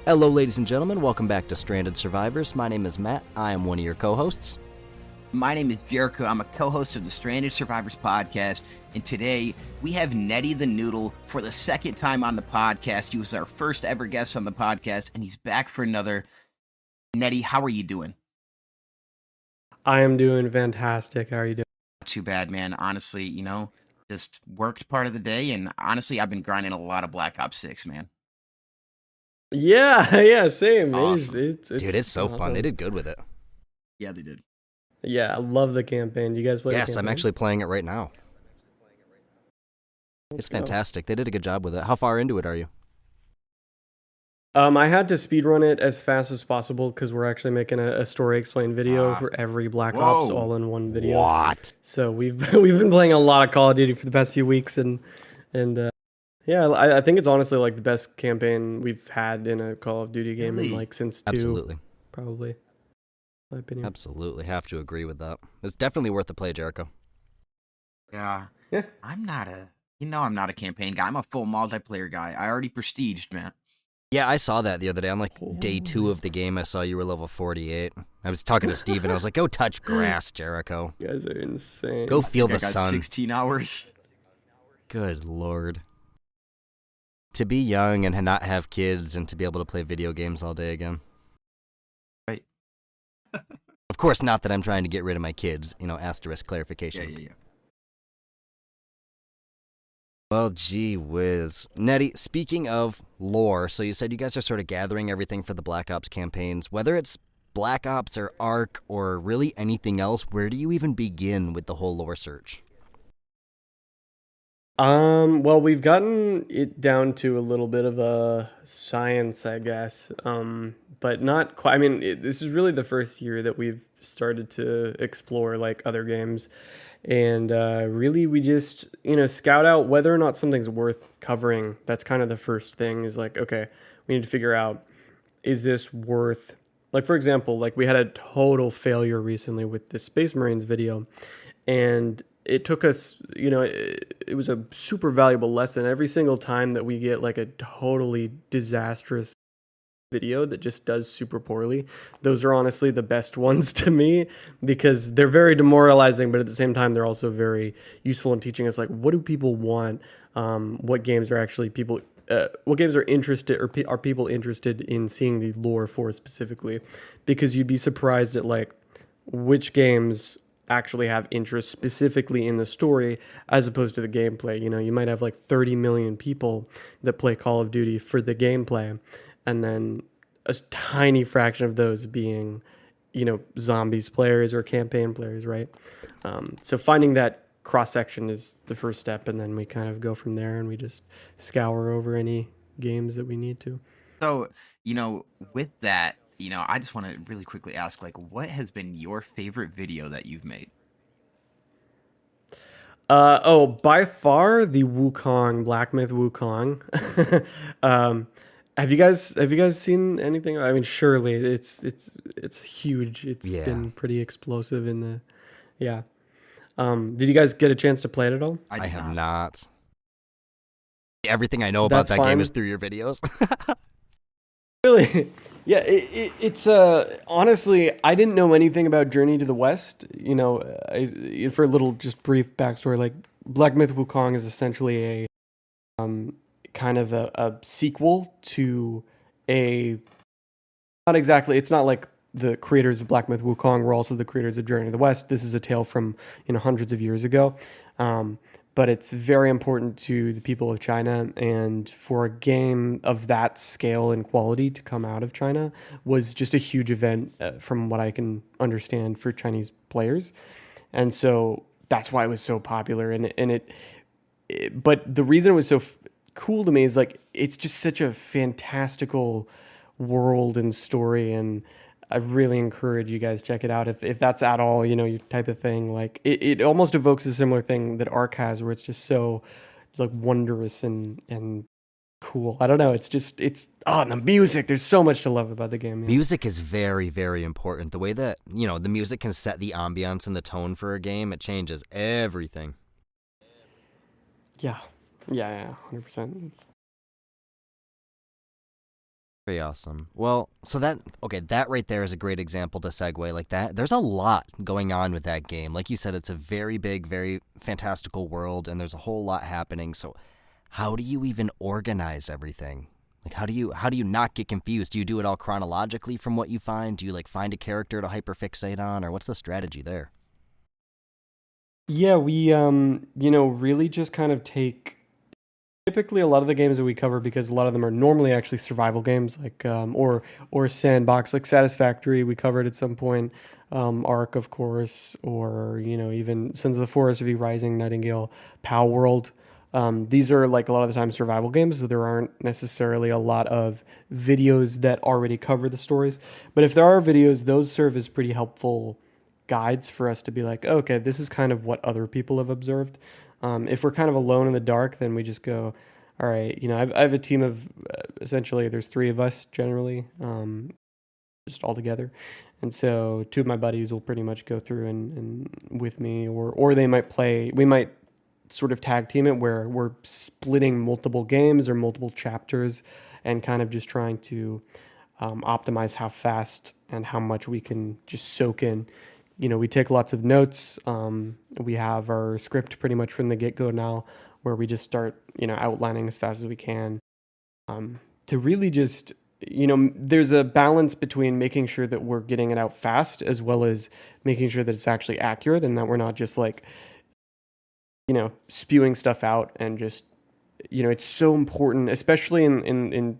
Hello, ladies and gentlemen. Welcome back to Stranded Survivors. My name is Matt. I am one of your co-hosts. My name is Jericho. I'm a co-host of the Stranded Survivors podcast, and today we have NeddyTheNoodle for the second time on the podcast. He was our first ever guest on the podcast, and he's back for another. Neddy, how are you doing? I am doing fantastic. How are you doing? Not too bad, man. Honestly, just worked part of the day, and honestly, I've been grinding a lot of Black Ops 6, man. Yeah, same. Awesome. Dude, it's so awesome. fun. They did good with it. Yeah, they did. Yeah, I love the campaign. Do you guys play the Yes, campaign? I'm actually playing it right now. It's fantastic. They did a good job with it. How far into it are you? I had to speedrun it as fast as possible because we're actually making a story explain video for every Black Ops all in one video. What? So we've been playing a lot of Call of Duty for the past few weeks, and yeah, I think it's honestly like the best campaign we've had in a Call of Duty game in like since 2. Absolutely. Probably. In my opinion. Absolutely. Have to agree with that. It's definitely worth the play, Jericho. Yeah. Yeah. I'm not a campaign guy. I'm a full multiplayer guy. I already prestiged, man. Yeah, I saw that the other day. On like day 2 of the game, I saw you were level 48. I was talking to Steve, and I was like, go touch grass, Jericho. You guys are insane. Go feel the I got sun. 16 hours. Good Lord. To be young and not have kids and to be able to play video games all day again. Right. Of course, not that I'm trying to get rid of my kids, asterisk clarification. Yeah. Well, gee whiz. Neddy, speaking of lore, so you said you guys are sort of gathering everything for the Black Ops campaigns. Whether it's Black Ops or Ark or really anything else, where do you even begin with the whole lore search? Well, we've gotten it down to a little bit of a science, I guess. But not quite. I mean, this is really the first year that we've started to explore like other games. And really, we just, scout out whether or not something's worth covering. That's kind of the first thing is like, okay, we need to figure out, is this worth, like, for example, like we had a total failure recently with the Space Marines video. And it took us, it was a super valuable lesson. Every single time that we get like a totally disastrous video that just does super poorly, those are honestly the best ones to me because they're very demoralizing, but at the same time, they're also very useful in teaching us like, what do people want? What games are actually what games are interested or are people interested in seeing the lore for specifically? Because you'd be surprised at like which games actually have interest specifically in the story as opposed to the gameplay. You might have like 30 million people that play Call of Duty for the gameplay, and then a tiny fraction of those being, zombies players or campaign players, right? So finding that cross-section is the first step, and then we kind of go from there, and we just scour over any games that we need to. So, with that, I just want to really quickly ask, like, what has been your favorite video that you've made? By far the Wukong, Black Myth Wukong. Have you guys seen anything? I mean, surely it's huge. It's been pretty explosive in the, yeah. Did you guys get a chance to play it at all? I have not. Everything I know about that game is through your videos. Really? Yeah, it's honestly, I didn't know anything about Journey to the West. For a little just brief backstory, like Black Myth Wukong is essentially a kind of a sequel to it's not like the creators of Black Myth Wukong were also the creators of Journey to the West. This is a tale from hundreds of years ago. But it's very important to the people of China, and for a game of that scale and quality to come out of China was just a huge event from what I can understand for Chinese players. And so that's why it was so popular. But the reason it was so cool to me is like, it's just such a fantastical world and story, and I really encourage you guys check it out if that's at all your type of thing. Like it almost evokes a similar thing that Ark has, where it's just so like wondrous and cool. I don't know. It's the music. There's so much to love about the game. Music is very, very important. The way that the music can set the ambiance and the tone for a game, it changes everything. Yeah, 100%. Very awesome. Well, so that right there is a great example to segue like that. There's a lot going on with that game. Like you said, it's a very big, very fantastical world, and there's a whole lot happening. So, how do you even organize everything? Like, how do you not get confused? Do you do it all chronologically from what you find? Do you like find a character to hyperfixate on, or what's the strategy there? Yeah, we really just kind of take typically a lot of the games that we cover, because a lot of them are normally actually survival games, like or sandbox, like Satisfactory we covered at some point, Ark of course, or even Sons of the Forest, V Rising, Nightingale, Pow World. These are like a lot of the time survival games, so there aren't necessarily a lot of videos that already cover the stories. But if there are videos, those serve as pretty helpful guides for us to be like, okay, this is kind of what other people have observed. If we're kind of alone in the dark, then we just go, all right, I have a team of essentially there's three of us generally, just all together. And so two of my buddies will pretty much go through and with me, or they might play, we might sort of tag team it where we're splitting multiple games or multiple chapters and kind of just trying to optimize how fast and how much we can just soak in. We take lots of notes. We have our script pretty much from the get-go now, where we just start, outlining as fast as we can, to really just, there's a balance between making sure that we're getting it out fast as well as making sure that it's actually accurate and that we're not just like, spewing stuff out and just, it's so important, especially in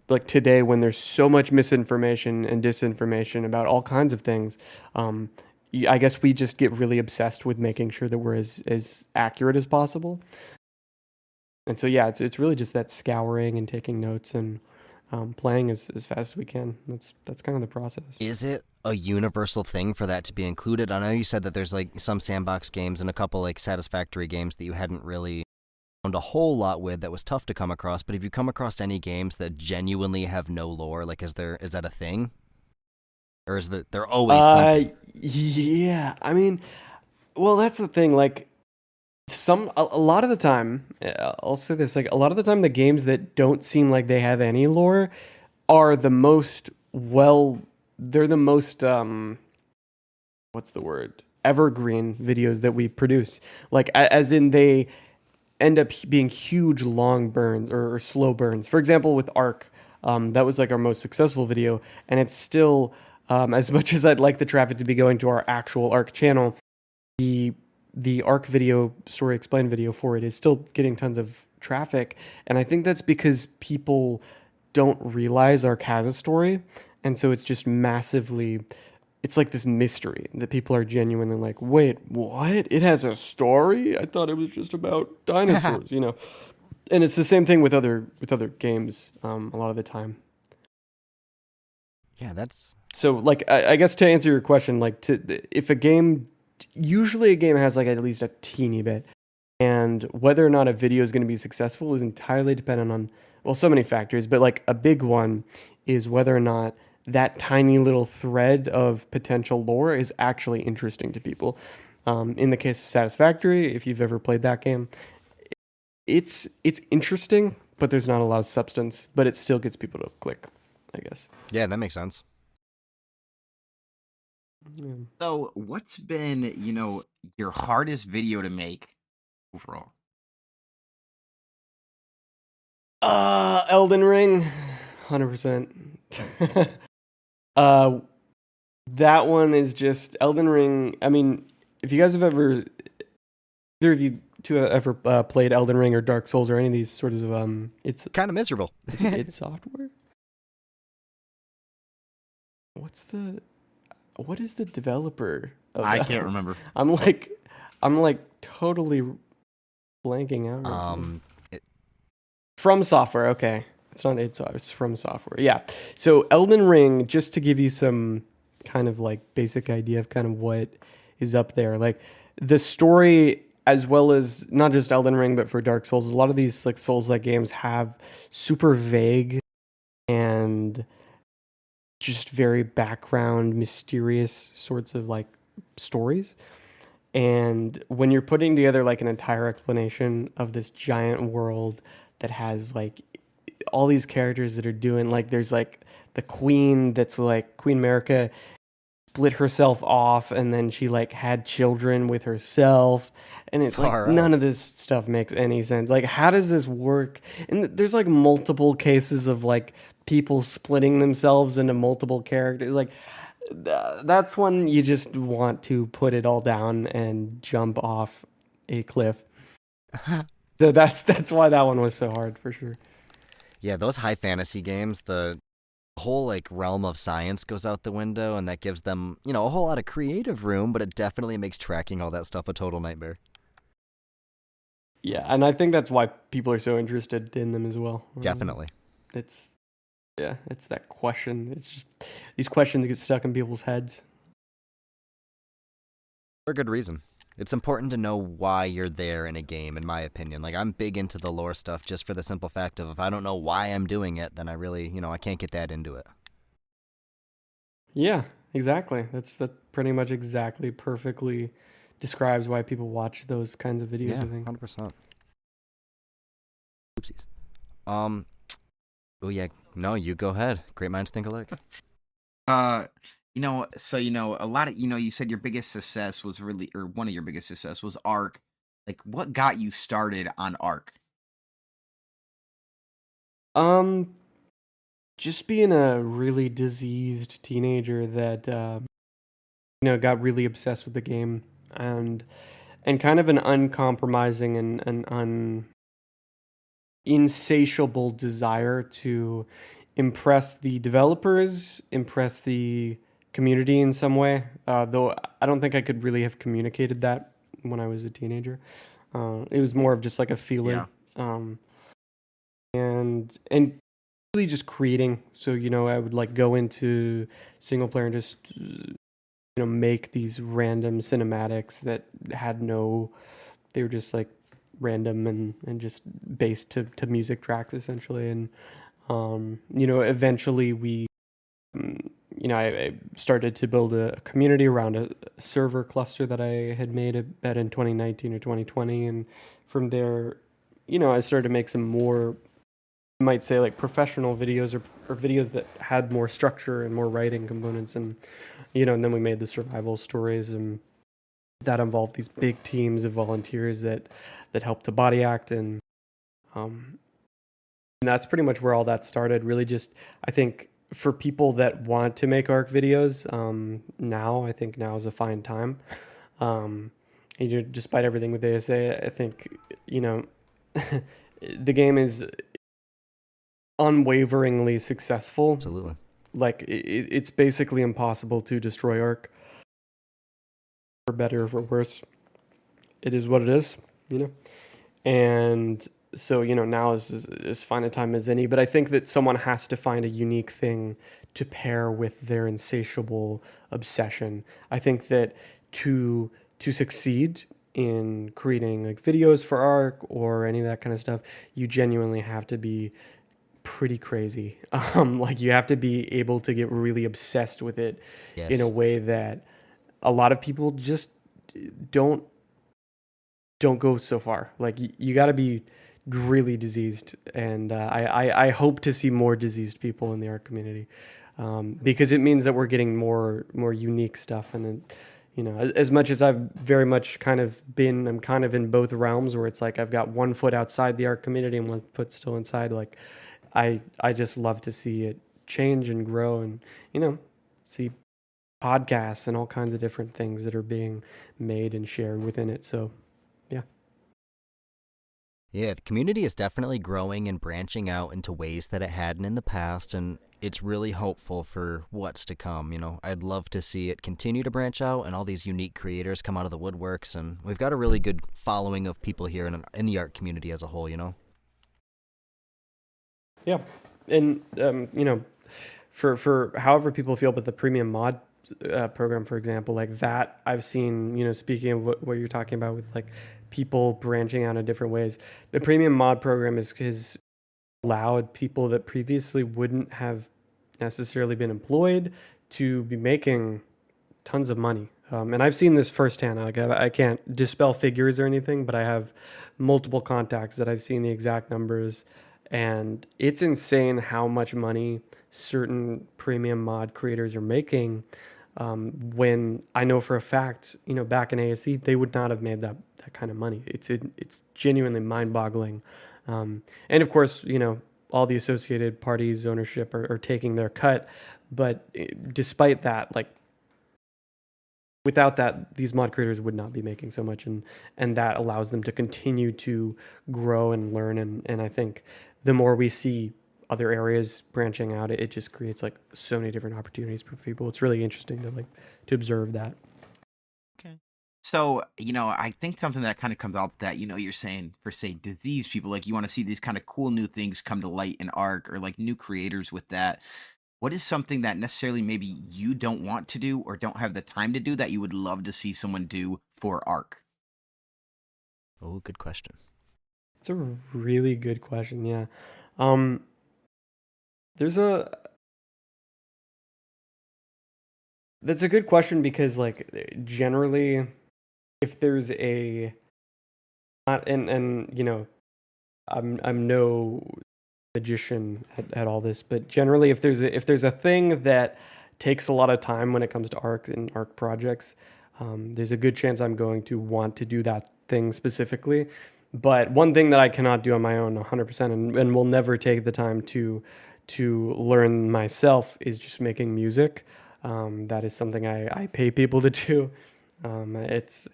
like today when there's so much misinformation and disinformation about all kinds of things. I guess we just get really obsessed with making sure that we're as accurate as possible. And so yeah, it's really just that scouring and taking notes and playing as fast as we can. That's kind of the process. Is it a universal thing for that to be included? I know you said that there's like some sandbox games and a couple like Satisfactory games that you hadn't really found a whole lot with, that was tough to come across. But have you come across any games that genuinely have no lore? Like, is that a thing, or is that there always something? Yeah. I mean, well, that's the thing. Like, a lot of the time, I'll say this: like, a lot of the time, the games that don't seem like they have any lore are the most well. They're the most what's the word? Evergreen videos that we produce. Like, as in they end up being huge long burns or slow burns. For example, with Ark, that was like our most successful video, and it's still, as much as I'd like the traffic to be going to our actual Ark channel, the Ark video, story explained video for it, is still getting tons of traffic. And I think that's because people don't realize Ark has a story, and so it's just massively, it's like this mystery that people are genuinely like, wait, what? It has a story? I thought it was just about dinosaurs, And it's the same thing with other games, a lot of the time. Yeah, that's So, like, I guess to answer your question, like, if a game, usually a game has like at least a teeny bit, and whether or not a video is going to be successful is entirely dependent on, well, so many factors, but like a big one is whether or not that tiny little thread of potential lore is actually interesting to people. In the case of Satisfactory, if you've ever played that game, it's interesting, but there's not a lot of substance, but it still gets people to click, I guess. yeah, that makes sense. Yeah. So, what's been, your hardest video to make overall? Elden Ring, 100%. uh, that one is just Elden Ring. I mean, if you guys have ever, either of you two have ever played Elden Ring or Dark Souls or any of these sorts of it's Kind of miserable. it's software. What is the developer of I that? can't remember. I'm like totally blanking out. Right now. It, From Software, okay. It's From Software. Yeah. So Elden Ring, just to give you some kind of like basic idea of kind of what is up there. Like the story, as well as not just Elden Ring, but for Dark Souls, a lot of these like Souls-like games have super vague and just very background, mysterious sorts of like stories. And when you're putting together like an entire explanation of this giant world that has like all these characters that are doing, like, there's like the queen that's like Queen America split herself off and then she like had children with herself, and it's like Far none out. of this stuff makes any sense. Like, how does this work? And there's like multiple cases of like people splitting themselves into multiple characters. Like, that's when you just want to put it all down and jump off a cliff. So that's why that one was so hard, for sure. Yeah, those high fantasy games, the whole like realm of science goes out the window, and that gives them, a whole lot of creative room, but it definitely makes tracking all that stuff a total nightmare. Yeah, and I think that's why people are so interested in them as well. Definitely. It's it's that question. It's just these questions get stuck in people's heads. For good reason. It's important to know why you're there in a game, in my opinion. Like, I'm big into the lore stuff just for the simple fact of if I don't know why I'm doing it, then I really, I can't get that into it. Yeah, exactly. That pretty much exactly perfectly describes why people watch those kinds of videos, Yeah, I think. 100%. Oopsies. Oh yeah, no, you go ahead. Great minds think alike. A lot of, you said your biggest success was or one of your biggest success was Ark. Like, what got you started on Ark? Just being a really diseased teenager that got really obsessed with the game, and kind of an uncompromising and an insatiable desire to impress the developers, impress the community in some way. Though I don't think I could really have communicated that when I was a teenager. It was more of just like a feeling. Yeah. And really just creating. So, I would like go into single player and just make these random cinematics that had they were just like random and just based to music tracks essentially. And eventually we I started to build a community around a server cluster that I had made about in 2019 or 2020, and from there I started to make some more, you might say, like professional videos or videos that had more structure and more writing components. And and then we made the survival stories, and that involved these big teams of volunteers that helped to body act. And that's pretty much where all that started. Really, just I think for people that want to make Ark videos, I think now is a fine time. Despite everything with ASA, I think the game is unwaveringly successful. Absolutely. Like, it's basically impossible to destroy Ark, for better or for worse. It is what it is, and so now is as fine a time as any. But I think that someone has to find a unique thing to pair with their insatiable obsession. I think that to succeed in creating like videos for Ark or any of that kind of stuff, you genuinely have to be pretty crazy. Like, you have to be able to get really obsessed with it. Yes. In a way that a lot of people just don't go so far. Like, you got to be really diseased, and I hope to see more diseased people in the Ark community, because it means that we're getting more unique stuff. And as much as I've very much I'm kind of in both realms, where it's like I've got one foot outside the Ark community and one foot still inside. Like, I just love to see it change and grow, and see podcasts and all kinds of different things that are being made and shared within it. So yeah, the community is definitely growing and branching out into ways that it hadn't in the past, and it's really hopeful for what's to come. I'd love to see it continue to branch out and all these unique creators come out of the woodworks, and we've got a really good following of people here in the Ark community as a whole. Yeah, and for however people feel about the premium mod program, for example, like that, I've seen, speaking of what you're talking about with like people branching out in different ways, the premium mod program has allowed people that previously wouldn't have necessarily been employed to be making tons of money. And I've seen this firsthand. Like, I can't dispel figures or anything, but I have multiple contacts that I've seen the exact numbers. And it's insane how much money certain premium mod creators are making. When I know for a fact, back in ASE, they would not have made that kind of money. It's genuinely mind-boggling. And of course, all the associated parties ownership are taking their cut. But despite that, like, without that, these mod creators would not be making so much, and that allows them to continue to grow and learn. And I think the more we see other areas branching out, it just creates like so many different opportunities for people. It's really interesting to observe that. Okay. So, I think something that kind of comes up that, you're saying for, say, to these people, like you want to see these kind of cool new things come to light in Ark, or like new creators with that. What is something that necessarily maybe you don't want to do or don't have the time to do that you would love to see someone do for Ark? Oh, good question. It's a really good question. Yeah. Um, there's a That's a good question because, like, generally, if there's a not and I'm no magician at all this, but generally, if there's a thing that takes a lot of time when it comes to Ark and Ark projects, there's a good chance I'm going to want to do that thing specifically. But one thing that I cannot do on my own 100% and will never take the time to learn myself is just making music. That is something I pay people to do. It's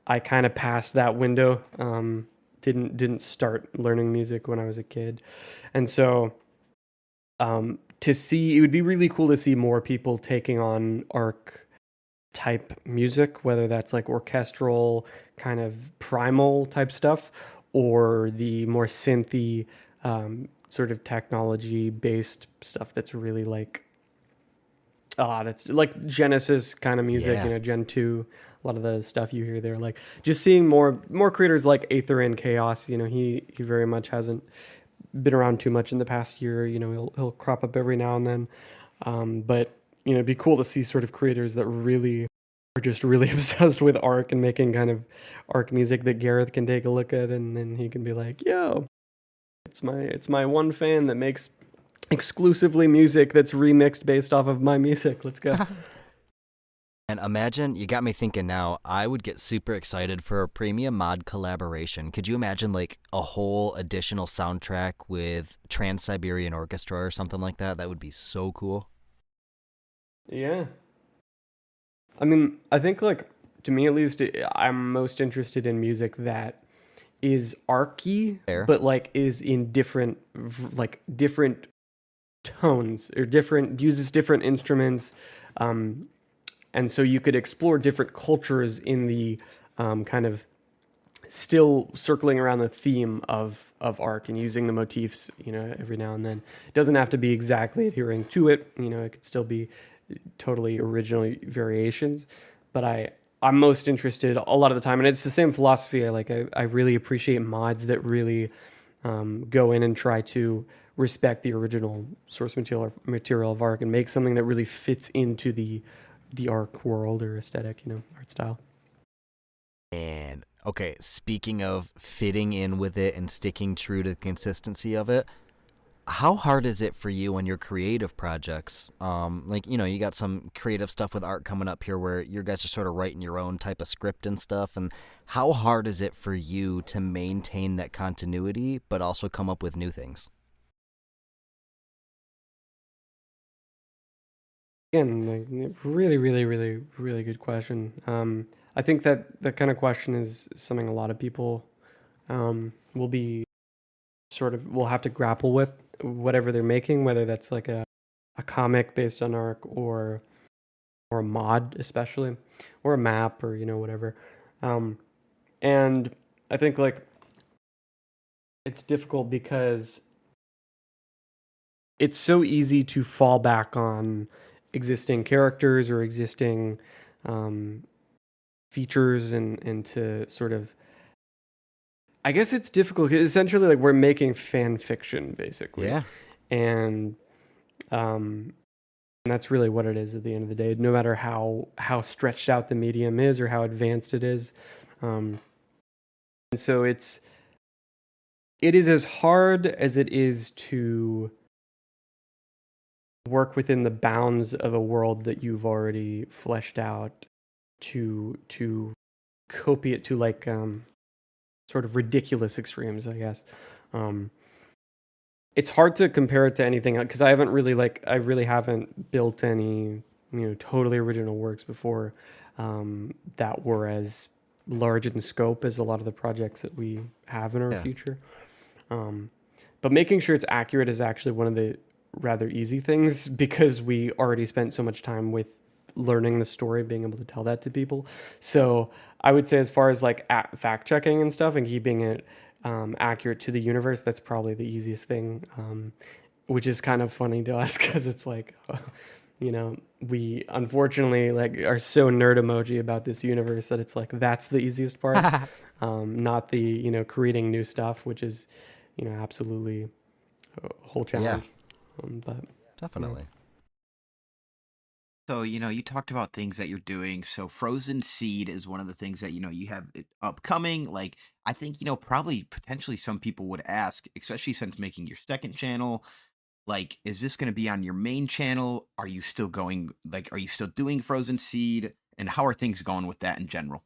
I kind of passed that window. Didn't start learning music when I was a kid, and so to see, it would be really cool to see more people taking on Arc type music, whether that's like orchestral kind of primal type stuff, or the more synthy sort of technology based stuff that's really like that's like Genesis kind of music, Yeah. Gen 2. A lot of the stuff you hear there, like just seeing more creators like Aether and Chaos. He very much hasn't been around too much in the past year. He'll crop up every now and then, but it'd be cool to see sort of creators that really are just really obsessed with Ark and making kind of Ark music that Gareth can take a look at, and then he can be like, "Yo, it's my one fan that makes exclusively music that's remixed based off of my music. Let's go." And imagine, you got me thinking now, I would get super excited for a premium mod collaboration. Could you imagine like a whole additional soundtrack with Trans-Siberian Orchestra or something like that? That would be so cool. Yeah. I mean, I think, like, to me at least, I'm most interested in music that is archy, Fair. but like is in different tones or uses different instruments, and so you could explore different cultures in the kind of still circling around the theme of Ark and using the motifs, every now and then. It doesn't have to be exactly adhering to it. It could still be totally original variations. But I'm most interested a lot of the time, and it's the same philosophy. I really appreciate mods that really go in and try to respect the original source material of Ark and make something that really fits into the Ark world or aesthetic, art style. And okay, speaking of fitting in with it and sticking true to the consistency of it, how hard is it for you on your creative projects? You got some creative stuff with Ark coming up here where you guys are sort of writing your own type of script and stuff. And how hard is it for you to maintain that continuity, but also come up with new things? Again, like, really, really, really, really good question. I think that kind of question is something a lot of people will have to grapple with, whatever they're making, whether that's like a comic based on Ark or a mod especially, or a map, or whatever. And I think, like, it's difficult because it's so easy to fall back on existing characters or existing features, and to sort of, I guess it's difficult because essentially, like, we're making fan fiction basically. Yeah. And that's really what it is at the end of the day, no matter how stretched out the medium is or how advanced it is. And so it's it is as hard as it is to work within the bounds of a world that you've already fleshed out to copy it to like sort of ridiculous extremes, I guess. It's hard to compare it to anything because I really haven't built any totally original works before that were as large in scope as a lot of the projects that we have in our future. But making sure it's accurate is actually one of the rather easy things because we already spent so much time with learning the story, being able to tell that to people. So I would say as far as like fact checking and stuff and keeping it accurate to the universe, that's probably the easiest thing, which is kind of funny to us because it's like, we unfortunately like are so nerd emoji about this universe that it's like that's the easiest part, not the creating new stuff, which is absolutely a whole challenge. But Definitely. So, you talked about things that you're doing. So, Frozen Seed is one of the things that, you have upcoming. Like, I think, probably potentially some people would ask, especially since making your second channel, like, is this going to be on your main channel? Are you still doing Frozen Seed? And how are things going with that in general?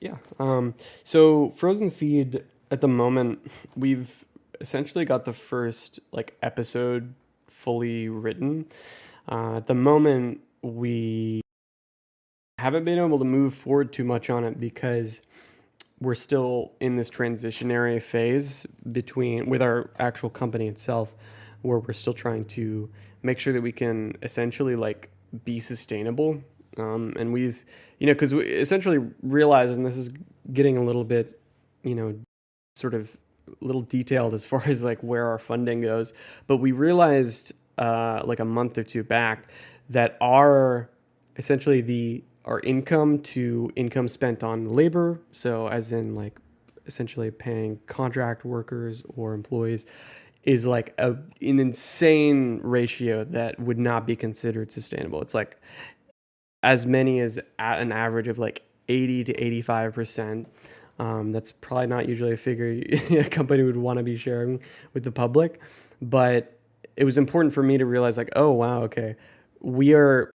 Yeah. So Frozen Seed at the moment, we've essentially got the first like episode fully written. At the moment, we haven't been able to move forward too much on it because we're still in this transitionary phase with our actual company itself, where we're still trying to make sure that we can essentially like be sustainable. And we've, because we essentially realized, and this is getting a little bit, sort of a little detailed as far as like where our funding goes, but we realized like a month or two back that our income to income spent on labor, so as in like essentially paying contract workers or employees, is like an insane ratio that would not be considered sustainable. It's like as many as at an average of like 80 to 85%. That's probably not usually a figure a company would want to be sharing with the public, but it was important for me to realize like, oh wow, okay, we are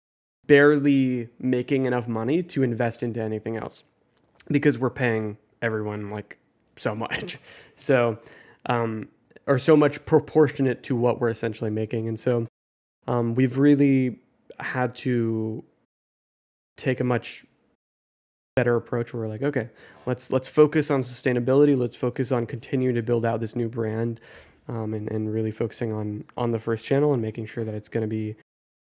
barely making enough money to invest into anything else because we're paying everyone like so much. So, or so much proportionate to what we're essentially making. And so, we've really had to take a much better approach where we're like, okay, let's focus on sustainability. Let's focus on continuing to build out this new brand, and really focusing on the first channel and making sure that it's going to be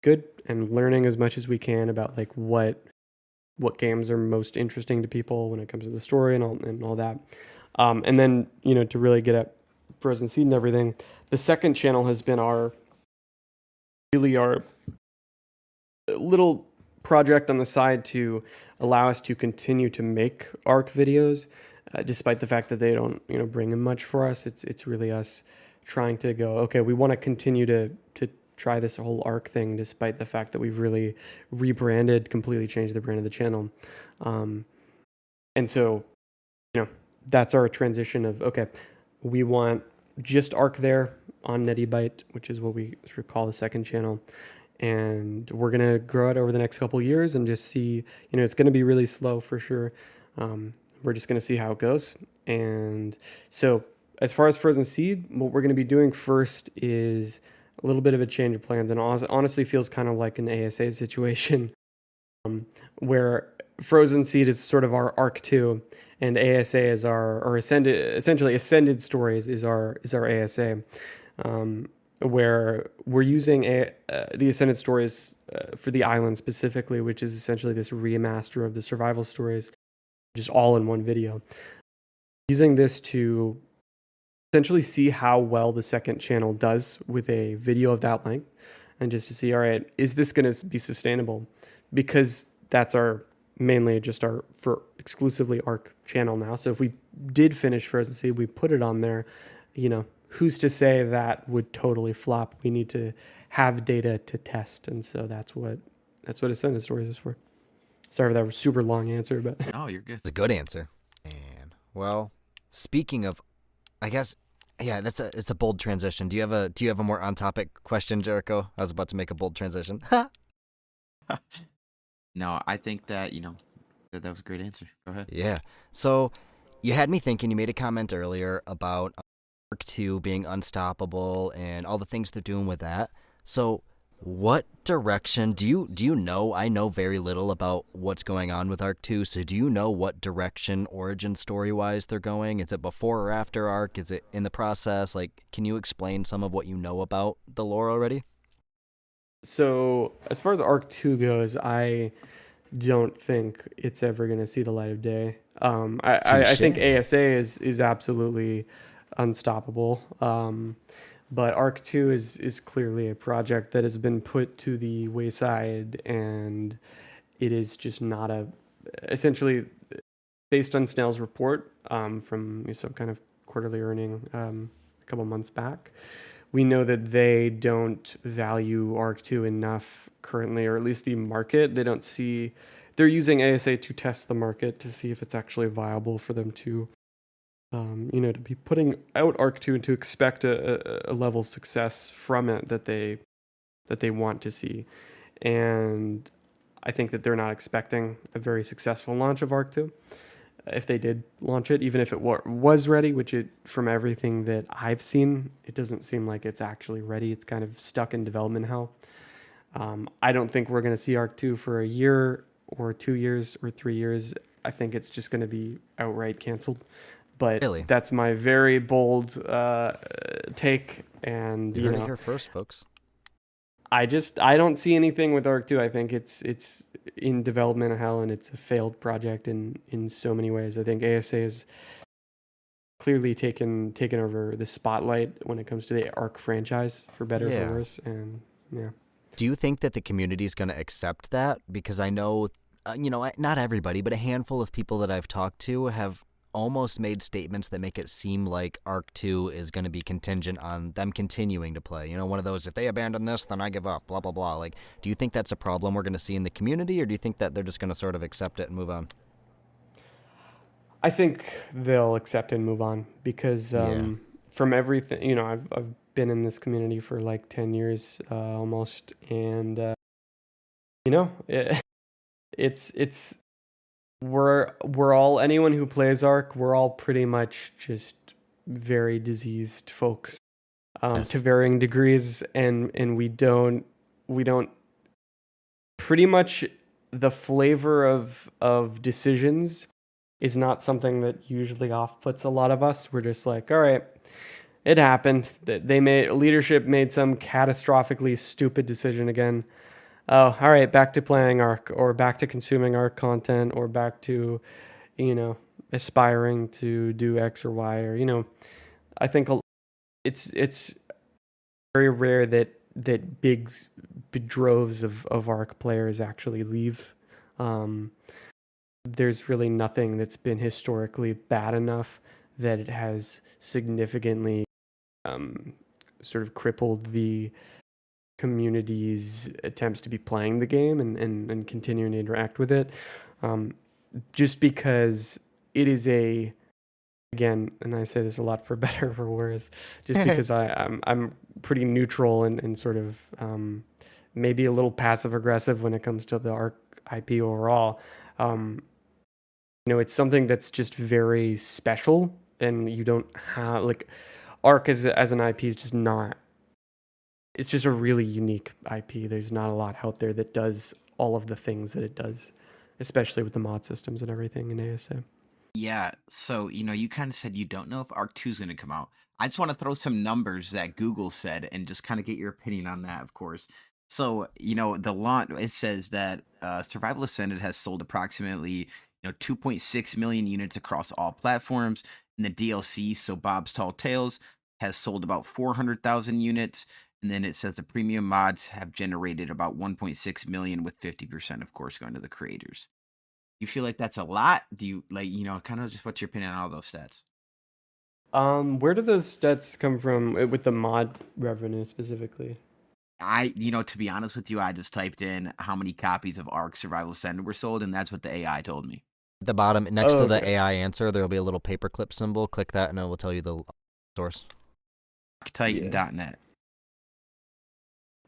good and learning as much as we can about like what games are most interesting to people when it comes to the story and all that. And then, to really get at Frozen Seed and everything, the second channel has been our little project on the side to allow us to continue to make Ark videos, despite the fact that they don't, bring in much for us. It's really us trying to go, okay, we want to continue to try this whole Ark thing, despite the fact that we've really completely changed the brand of the channel. And so, that's our transition of, okay, we want just Ark there on NeddyBite, which is what we sort of call the second channel. And we're going to grow it over the next couple of years and just see, it's going to be really slow for sure. We're just going to see how it goes. And so as far as Frozen Seed, what we're going to be doing first is a little bit of a change of plans, and honestly feels kind of like an ASA situation, where Frozen Seed is sort of our Arc 2, and ASA is our Ascended Stories is our ASA, where we're using the Ascended Stories for the island specifically, which is essentially this remaster of the survival stories, just all in one video. Using this to essentially see how well the second channel does with a video of that length, and just to see, all right, is this going to be sustainable? Because that's mainly just our for exclusively Ark channel now. So if we did finish Frozen Seed, we put it on there, who's to say that would totally flop? We need to have data to test, and so that's what Ascended Stories is for. Sorry for that super long answer, but Oh, you're good. It's a good answer. And well, Speaking of, I guess, yeah, it's a bold transition. Do you have a more on topic question, Jericho? I was about to make a bold transition. No, I think that that was a great answer. Go ahead. Yeah. So you had me thinking. You made a comment earlier about Arc 2 being unstoppable and all the things they're doing with that. So what direction do you know? I know very little about what's going on with Arc 2. So do you know what direction origin story wise they're going? Is it before or after Arc? Is it in the process? Like, can you explain some of what you know about the lore already? So as far as Arc 2 goes, I don't think it's ever going to see the light of day. I Touche. think ASA is absolutely unstoppable. But Arc 2 is clearly a project that has been put to the wayside, and it is just not a essentially based on Snell's report from some kind of quarterly earning a couple months back. We know that they don't value Arc 2 enough currently, or at least the market. They don't see, they're using ASA to test the market to see if it's actually viable for them to, to be putting out Arc 2 and to expect a level of success from it that they want to see. And I think that they're not expecting a very successful launch of Arc 2. If they did launch it, even if it was ready, which from everything that I've seen, it doesn't seem like it's actually ready. It's kind of stuck in development hell. I don't think we're going to see Arc 2 for a year or 2 years or 3 years. I think it's just going to be outright canceled. But Really? that's my very bold take. And, You heard it here first, folks. I don't see anything with Arc 2. I think it's in development hell, and it's a failed project in so many ways. I think ASA has clearly taken over the spotlight when it comes to the Arc franchise, for better or Yeah. for worse. And yeah. Do you think that the community is going to accept that? Because I know, not everybody, but a handful of people that I've talked to have almost made statements that make it seem like Arc 2 is going to be contingent on them continuing to play. One of those, if they abandon this, then I give up, blah, blah, blah. Like, do you think that's a problem we're going to see in the community, or do you think that they're just going to sort of accept it and move on? I think they'll accept and move on because Yeah. from everything, I've been in this community for like 10 years almost. And, it's we're all, anyone who plays Ark, we're all pretty much just very diseased folks to Yes. varying degrees, and we don't pretty much the flavor of decisions is not something that usually off puts a lot of us. We're just like, all right, it happened. Leadership made some catastrophically stupid decision again. Oh, all right, back to playing Ark, or back to consuming Ark content, or back to, aspiring to do X or Y, or I think it's very rare that big droves of Ark players actually leave. There's really nothing that's been historically bad enough that it has significantly sort of crippled the community's attempts to be playing the game and continuing to interact with it. Just because it is again, and I say this a lot for better or for worse, just because I'm pretty neutral and sort of maybe a little passive aggressive when it comes to the Arc IP overall. It's something that's just very special, and you don't have like Arc as an IP is just not. It's just a really unique IP. There's not a lot out there that does all of the things that it does, especially with the mod systems and everything in ASA. Yeah, so you kind of said you don't know if Arc 2 is going to come out. I just want to throw some numbers that Google said and just kind of get your opinion on that, of course. So, the launch, it says that Survival Ascended has sold approximately 2.6 million units across all platforms. And the DLC, so Bob's Tall Tales, has sold about 400,000 units. And then it says the premium mods have generated about 1.6 million, with 50%, of course, going to the creators. You feel like that's a lot? Do you kind of just what's your opinion on all those stats? Where do those stats come from with the mod revenue specifically? To be honest with you, I just typed in how many copies of Ark Survival Ascended were sold, and that's what the AI told me. At the bottom, next to the okay. AI answer, there will be a little paperclip symbol. Click that, and it will tell you the source. Titan.net.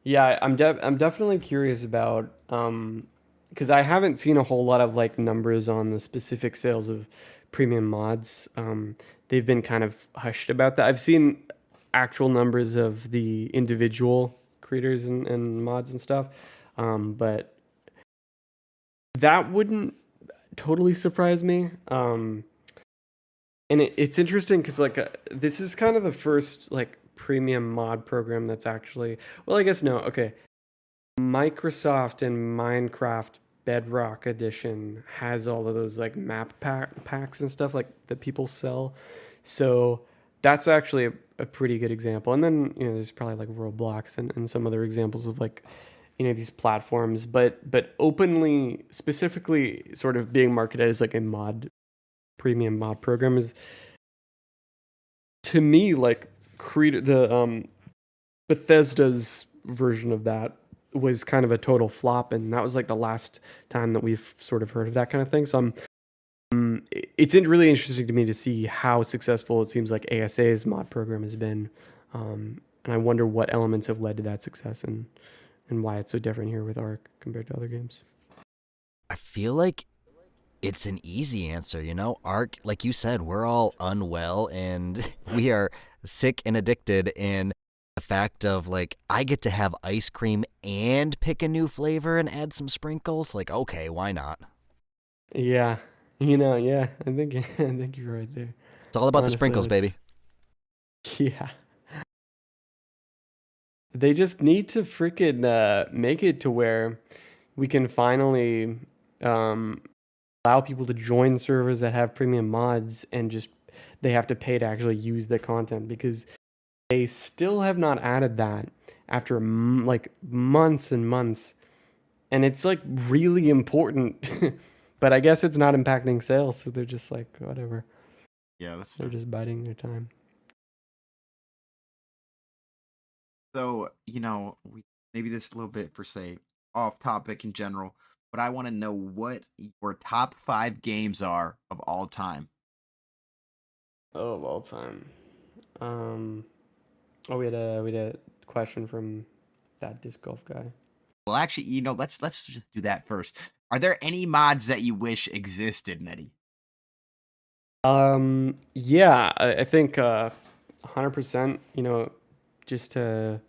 Yeah, I'm definitely curious about because I haven't seen a whole lot of like numbers on the specific sales of premium mods. They've been kind of hushed about that. I've seen actual numbers of the individual creators and mods and stuff, but that wouldn't totally surprise me. And it's interesting because like this is kind of the first like premium mod program that's actually, well, I guess no, okay. Microsoft and Minecraft Bedrock Edition has all of those like packs and stuff like that people sell. So that's actually a pretty good example. And then, there's probably like Roblox and some other examples of like, these platforms, but openly, specifically sort of being marketed as like a premium mod program is, to me, like the Bethesda's version of that was kind of a total flop, and that was like the last time that we've sort of heard of that kind of thing. So it's really interesting to me to see how successful it seems like ASA's mod program has been, and I wonder what elements have led to that success and why it's so different here with Ark compared to other games. I feel like it's an easy answer, Ark, like you said, we're all unwell and we are sick and addicted, and the fact of like I get to have ice cream and pick a new flavor and add some sprinkles, like okay, why not? Yeah, yeah, I think I think you're right there. It's all about the Honestly, sprinkles, baby. yeah. They just need to freaking make it to where we can finally allow people to join servers that have premium mods, and just they have to pay to actually use the content, because they still have not added that after like months and months, and it's like really important. But I guess it's not impacting sales, so they're just like whatever. Yeah, They're just biding their time. so we maybe this a little bit per se off topic in general, but I want to know what your top 5 games are of all time. Oh, of all time. Um, oh, we had a question from that disc golf guy. Well, actually, let's just do that first. Are there any mods that you wish existed, Nettie? Yeah, I think 100%. Just to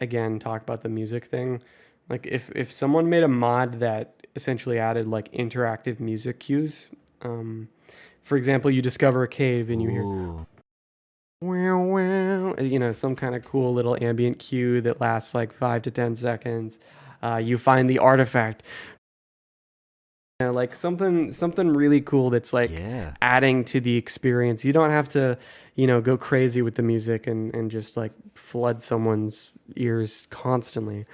again talk about the music thing, like if someone made a mod that essentially added like interactive music cues, for example, you discover a cave and you hear Ooh. wow, wow, some kind of cool little ambient cue that lasts like 5 to 10 seconds. You find the artifact, like something really cool that's like Yeah. adding to the experience. You don't have to, go crazy with the music and just like flood someone's ears constantly.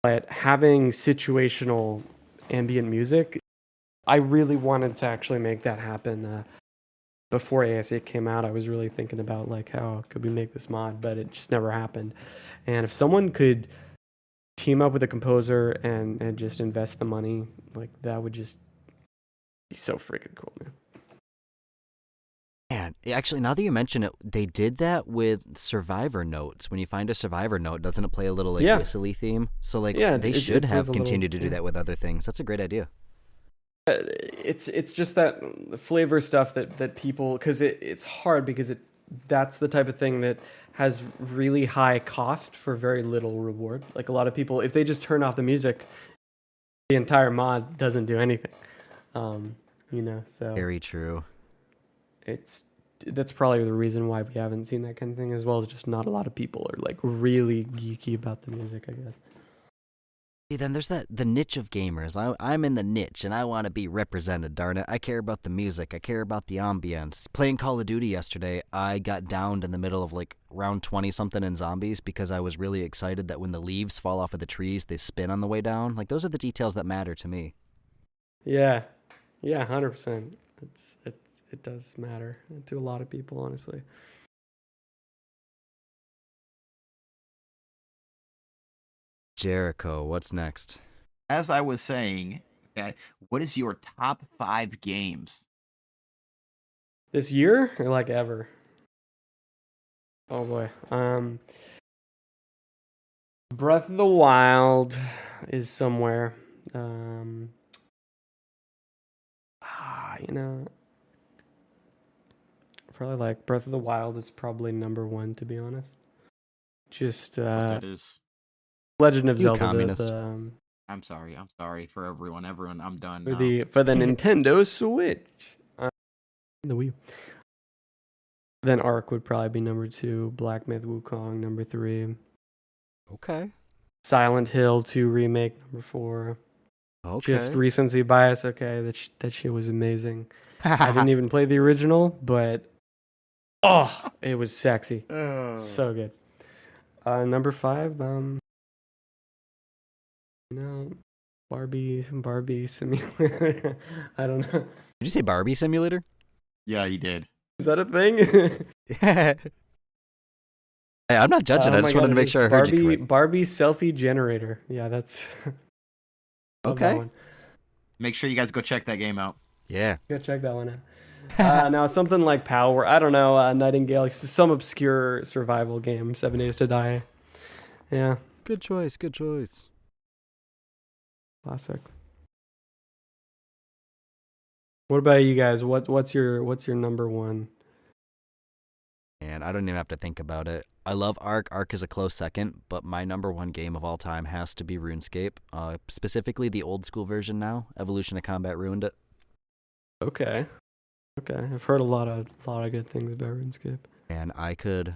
But having situational ambient music, I really wanted to actually make that happen. Before ASA came out, I was really thinking about like how could we make this mod, but it just never happened. And if someone could team up with a composer and just invest the money, like that would just be so freaking cool, man. Man, actually, now that you mention it, they did that with Survivor notes. When you find a Survivor note, doesn't it play a little like Yeah. whistly theme? So like Yeah, they it should plays have a little- continued to do yeah. that with other things. That's a great idea. It's just that flavor stuff that people, because it's hard because that's the type of thing that has really high cost for very little reward. Like a lot of people, if they just turn off the music, the entire mod doesn't do anything. So Very true. that's probably the reason why we haven't seen that kind of thing, as well as just not a lot of people are like really geeky about the music, I guess. See, then there's the niche of gamers. I'm in the niche, and I want to be represented, darn it. I care about the music. I care about the ambience. Playing Call of Duty yesterday, I got downed in the middle of, like, round 20-something in zombies because I was really excited that when the leaves fall off of the trees, they spin on the way down. Like, those are the details that matter to me. Yeah, 100%. It does matter to a lot of people, honestly. Jericho, what's next? As I was saying, Okay. What is your top 5 games? This year or like ever? Oh boy. Breath of the Wild is somewhere. You know, probably like Breath of the Wild is probably number one, to be honest. Just What that is? Legend of You Zelda, communist. I'm sorry for everyone. I'm done for now. the Nintendo Switch, the Wii. Then Ark would probably be number 2. Black Myth Wukong number 3. Okay. Silent Hill 2 remake number 4. Okay. Just recency bias. Okay, that shit was amazing. I didn't even play the original, but it was sexy. So good. Number 5, Barbie Simulator. I don't know. Did you say Barbie Simulator? Yeah, he did. Is that a thing? Hey, I'm not judging. I just wanted to make sure I heard you correct. Barbie selfie generator. Yeah, that's okay. That one. Make sure you guys go check that game out. Yeah. Go check that one out. Now something like Power. I don't know. Nightingale. Some obscure survival game. 7 Days to Die. Yeah. Good choice. Good choice. Classic. What about you guys? What's your number one? And I don't even have to think about it. I love Ark. Ark is a close second, but my number one game of all time has to be RuneScape. Specifically the old school version now. Evolution of Combat ruined it. Okay. I've heard a lot of good things about RuneScape. And I could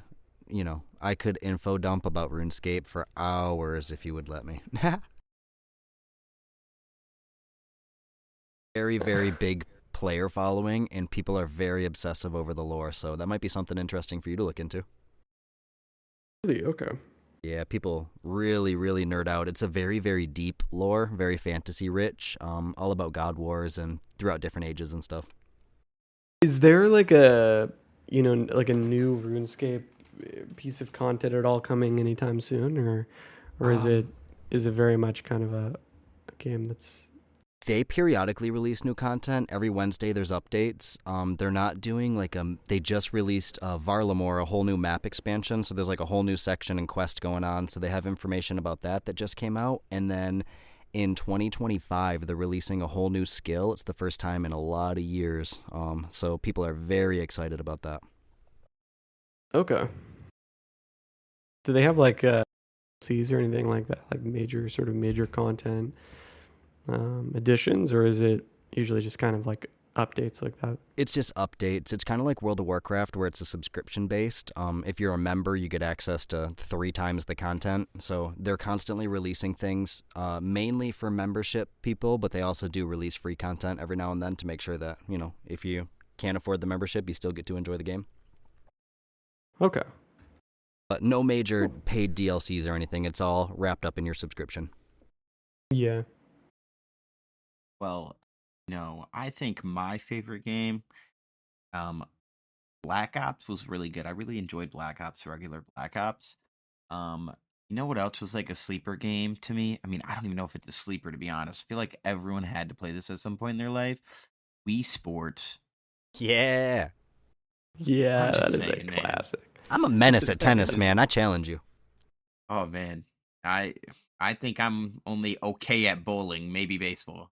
info dump about RuneScape for hours if you would let me. Very, very big player following, and people are very obsessive over the lore, so that might be something interesting for you to look into. Really? Okay. Yeah, people really, really nerd out. It's a very, very deep lore, very fantasy rich, all about god wars and throughout different ages and stuff. Is there like a new RuneScape piece of content at all coming anytime soon, or is it very much kind of a game that's... They periodically release new content. Every Wednesday there's updates. They're not doing they just released Varlamore, a whole new map expansion. So there's like a whole new section and quest going on. So they have information about that just came out. And then in 2025, they're releasing a whole new skill. It's the first time in a lot of years. So people are very excited about that. Okay. Do they have like Cs or anything like that? Like major content additions, or is it usually just kind of like updates like that? It's just updates. It's kind of like World of Warcraft where it's a subscription based. If you're a member, you get access to 3 times the content. So they're constantly releasing things, mainly for membership people, but they also do release free content every now and then to make sure that, if you can't afford the membership, you still get to enjoy the game. Okay. But no major paid DLCs or anything. It's all wrapped up in your subscription. Yeah. Well, I think my favorite game, Black Ops was really good. I really enjoyed Black Ops, regular Black Ops. You know what else was like a sleeper game to me? I mean, I don't even know if it's a sleeper, to be honest. I feel like everyone had to play this at some point in their life. Wii Sports. Yeah. Yeah, that is saying, a classic. I'm a menace at tennis, man. I challenge you. Oh, man. I think I'm only okay at bowling, maybe baseball.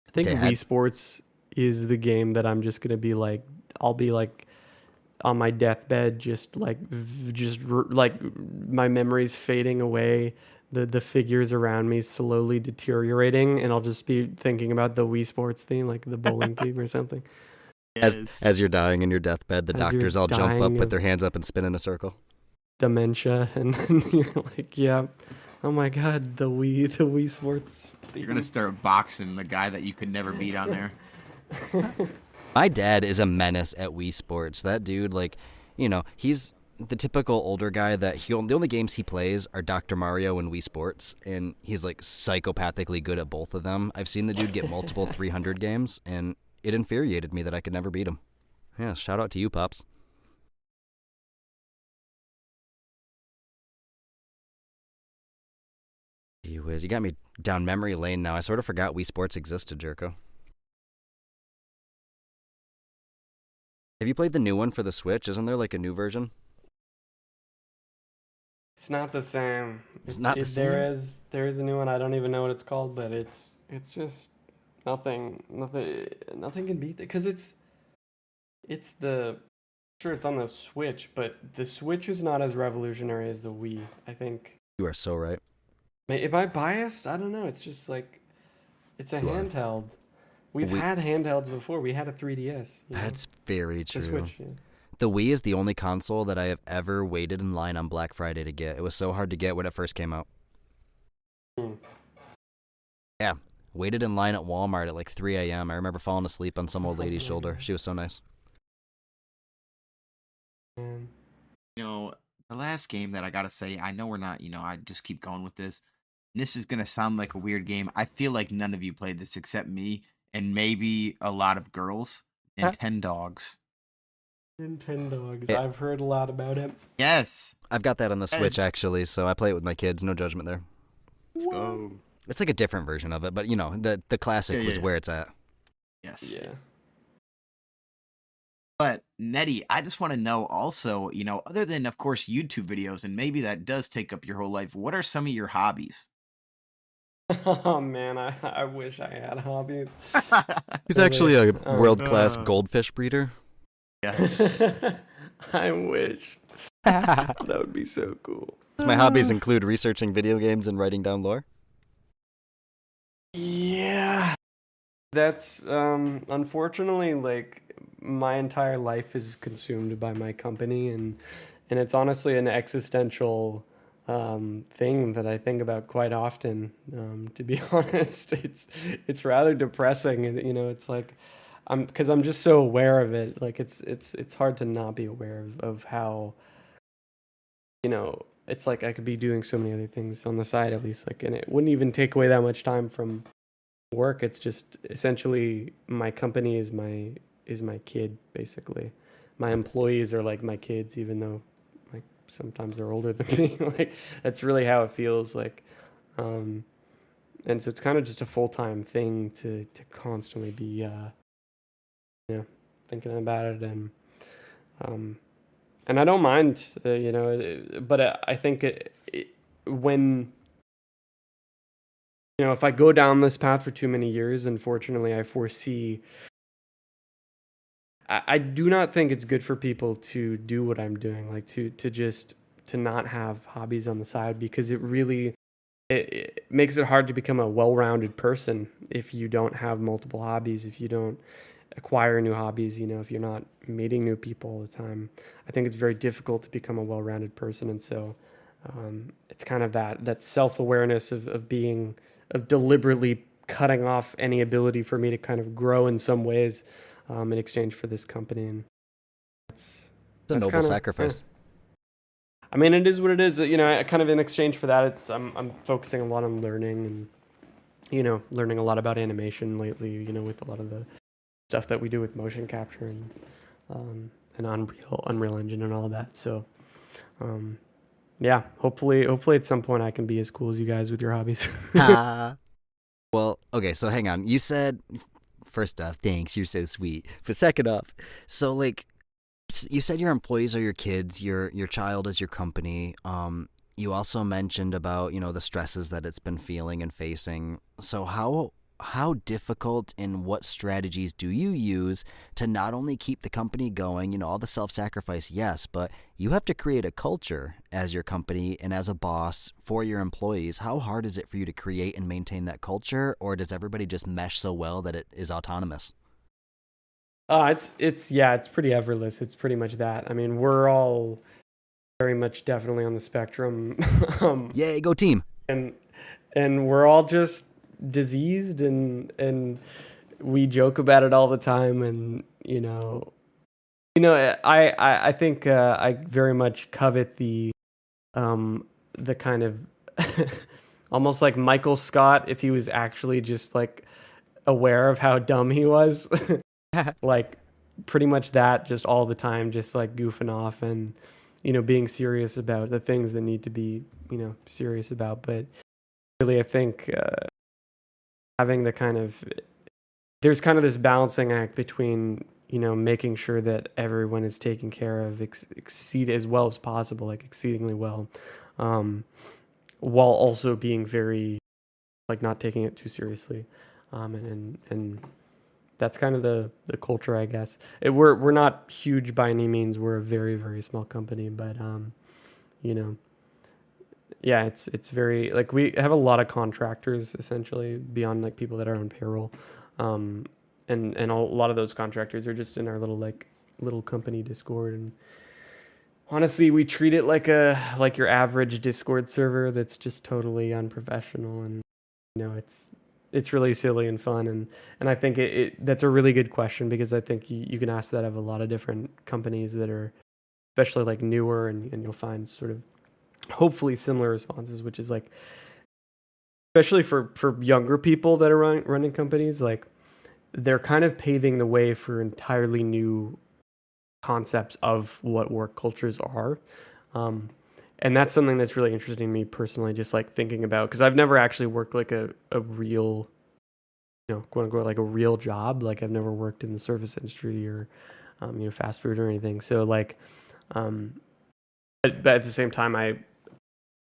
I think Dad. Wii Sports is the game that I'm just gonna be like, I'll be like on my deathbed, just like my memories fading away, the figures around me slowly deteriorating, and I'll just be thinking about the Wii Sports theme, like the bowling theme or something. Yes. As you're dying in your deathbed, the doctors all jump up, put their hands up, and spin in a circle. Dementia, and then you're like, yeah, oh my god, the Wii Sports. You're gonna start boxing the guy that you could never beat on there. My dad is a menace at Wii Sports. That dude, he's the typical older guy that the only games he plays are Dr. Mario and Wii Sports, and he's like psychopathically good at both of them. I've seen the dude get multiple 300 games, and it infuriated me that I could never beat him. Yeah, shout out to you, Pops. Gee whiz, you got me down memory lane now. I sort of forgot Wii Sports existed, Jericho. Have you played the new one for the Switch? Isn't there like a new version? It's not the same. It's not the same? There is a new one. I don't even know what it's called, but it's just nothing can beat it because it's the sure it's on the Switch, but the Switch is not as revolutionary as the Wii. I think. You are so right. Am I biased? I don't know. It's just like it's a handheld. We've had handhelds before. We had a 3DS. That's very true. The Switch. Yeah. The Wii is the only console that I have ever waited in line on Black Friday to get. It was so hard to get when it first came out. Yeah, waited in line at Walmart at like 3 a.m. I remember falling asleep on some old lady's shoulder. She was so nice. You know, the last game that I gotta say, I know we're not, I just keep going with this. This is gonna sound like a weird game. I feel like none of you played this except me and maybe a lot of girls. Nintendogs. Nintendogs. Yeah. I've heard a lot about it. Yes. I've got that on the Switch, actually, so I play it with my kids. No judgment there. Let's go. It's like a different version of it, but, the classic was where it's at. Yes. Yeah. But, Neddy, I just want to know also, other than, of course, YouTube videos, and maybe that does take up your whole life, what are some of your hobbies? Oh, man, I wish I had hobbies. He's actually a world-class goldfish breeder. Yes. I wish. That would be so cool. So my hobbies include researching video games and writing down lore? Yeah. That's, unfortunately, like, my entire life is consumed by my company, and it's honestly an existential thing that I think about quite often. To be honest, it's rather depressing, and it's like because I'm just so aware of it. Like it's hard to not be aware of how it's like I could be doing so many other things on the side at least, like, and it wouldn't even take away that much time from work. It's just essentially my company is my kid, basically. My employees are like my kids, even though like sometimes they're older than me. Like that's really how it feels like. And so it's kind of just a full-time thing to constantly be thinking about it, and I don't mind, but I think when if I go down this path for too many years, unfortunately, I foresee. I do not think it's good for people to do what I'm doing, like to not have hobbies on the side, because it really it makes it hard to become a well-rounded person if you don't have multiple hobbies, if you don't acquire new hobbies, if you're not meeting new people all the time. I think it's very difficult to become a well-rounded person, and so it's kind of that self-awareness of deliberately cutting off any ability for me to kind of grow in some ways in exchange for this company. And it's a noble sacrifice. I mean, it is what it is. Kind of in exchange for that, I'm focusing a lot on learning and learning a lot about animation lately. With a lot of the stuff that we do with motion capture and Unreal Engine and all of that. So, yeah, hopefully at some point I can be as cool as you guys with your hobbies. Well, okay, so hang on. You said, first off, thanks, you're so sweet. But second off, so like, you said your employees are your kids, your child is your company. You also mentioned about, the stresses that it's been feeling and facing. So how difficult and what strategies do you use to not only keep the company going, all the self-sacrifice, yes, but you have to create a culture as your company and as a boss for your employees. How hard is it for you to create and maintain that culture, or does everybody just mesh so well that it is autonomous? It's pretty effortless. It's pretty much that. I mean, we're all very much definitely on the spectrum. Yay, go team. And we're all just diseased, and we joke about it all the time, and I think I very much covet the kind of almost like Michael Scott if he was actually just like aware of how dumb he was. Like pretty much that, just all the time, just like goofing off and being serious about the things that need to be serious about. But really, I think having the kind of, there's kind of this balancing act between, making sure that everyone is taken care of, exceed as well as possible, like exceedingly well, while also being very, like, not taking it too seriously. And that's kind of the culture, I guess. We're not huge by any means. We're a very, very small company, but yeah, it's very, like, we have a lot of contractors essentially beyond like people that are on payroll, and a lot of those contractors are just in our little company Discord. And honestly, we treat it like your average Discord server that's just totally unprofessional, and it's really silly and fun. And I think that's a really good question, because I think you can ask that of a lot of different companies that are especially like newer, and you'll find sort of hopefully similar responses, which is like, especially for younger people that are running companies, like, they're kind of paving the way for entirely new concepts of what work cultures are. And that's something that's really interesting to me personally, just like thinking about, because I've never actually worked like a real, quote unquote, like a real job. Like, I've never worked in the service industry or, fast food or anything. So like, but at the same time,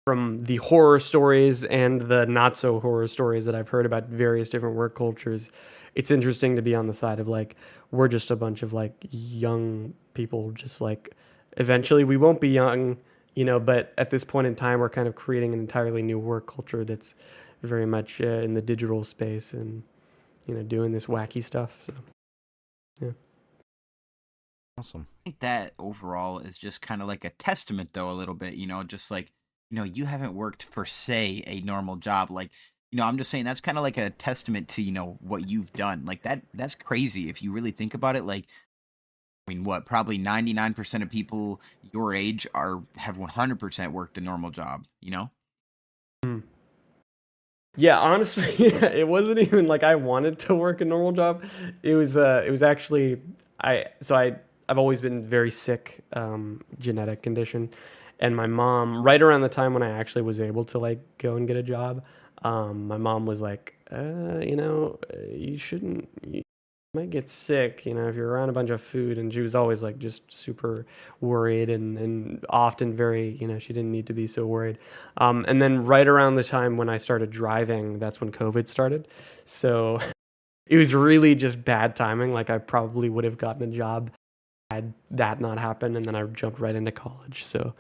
from the horror stories and the not so horror stories that I've heard about various different work cultures, it's interesting to be on the side of like, we're just a bunch of like young people, just like, eventually we won't be young, but at this point in time, we're kind of creating an entirely new work culture that's very much in the digital space, and, doing this wacky stuff. So, yeah. Awesome. I think that overall is just kind of like a testament, though, a little bit, just like, you haven't worked for, say, a normal job. Like, I'm just saying that's kind of like a testament to, what you've done. Like, that's crazy if you really think about it. Like, I mean, what, probably 99% of people your age have 100% worked a normal job, Yeah, honestly, it wasn't even like I wanted to work a normal job. It was actually, I've always been very sick, genetic condition. And my mom, right around the time when I actually was able to like go and get a job, my mom was like, you shouldn't, you might get sick, if you're around a bunch of food. And she was always like just super worried, and often very, she didn't need to be so worried. And then right around the time when I started driving, that's when COVID started. So it was really just bad timing. Like, I probably would have gotten a job had that not happened, and then I jumped right into college. So,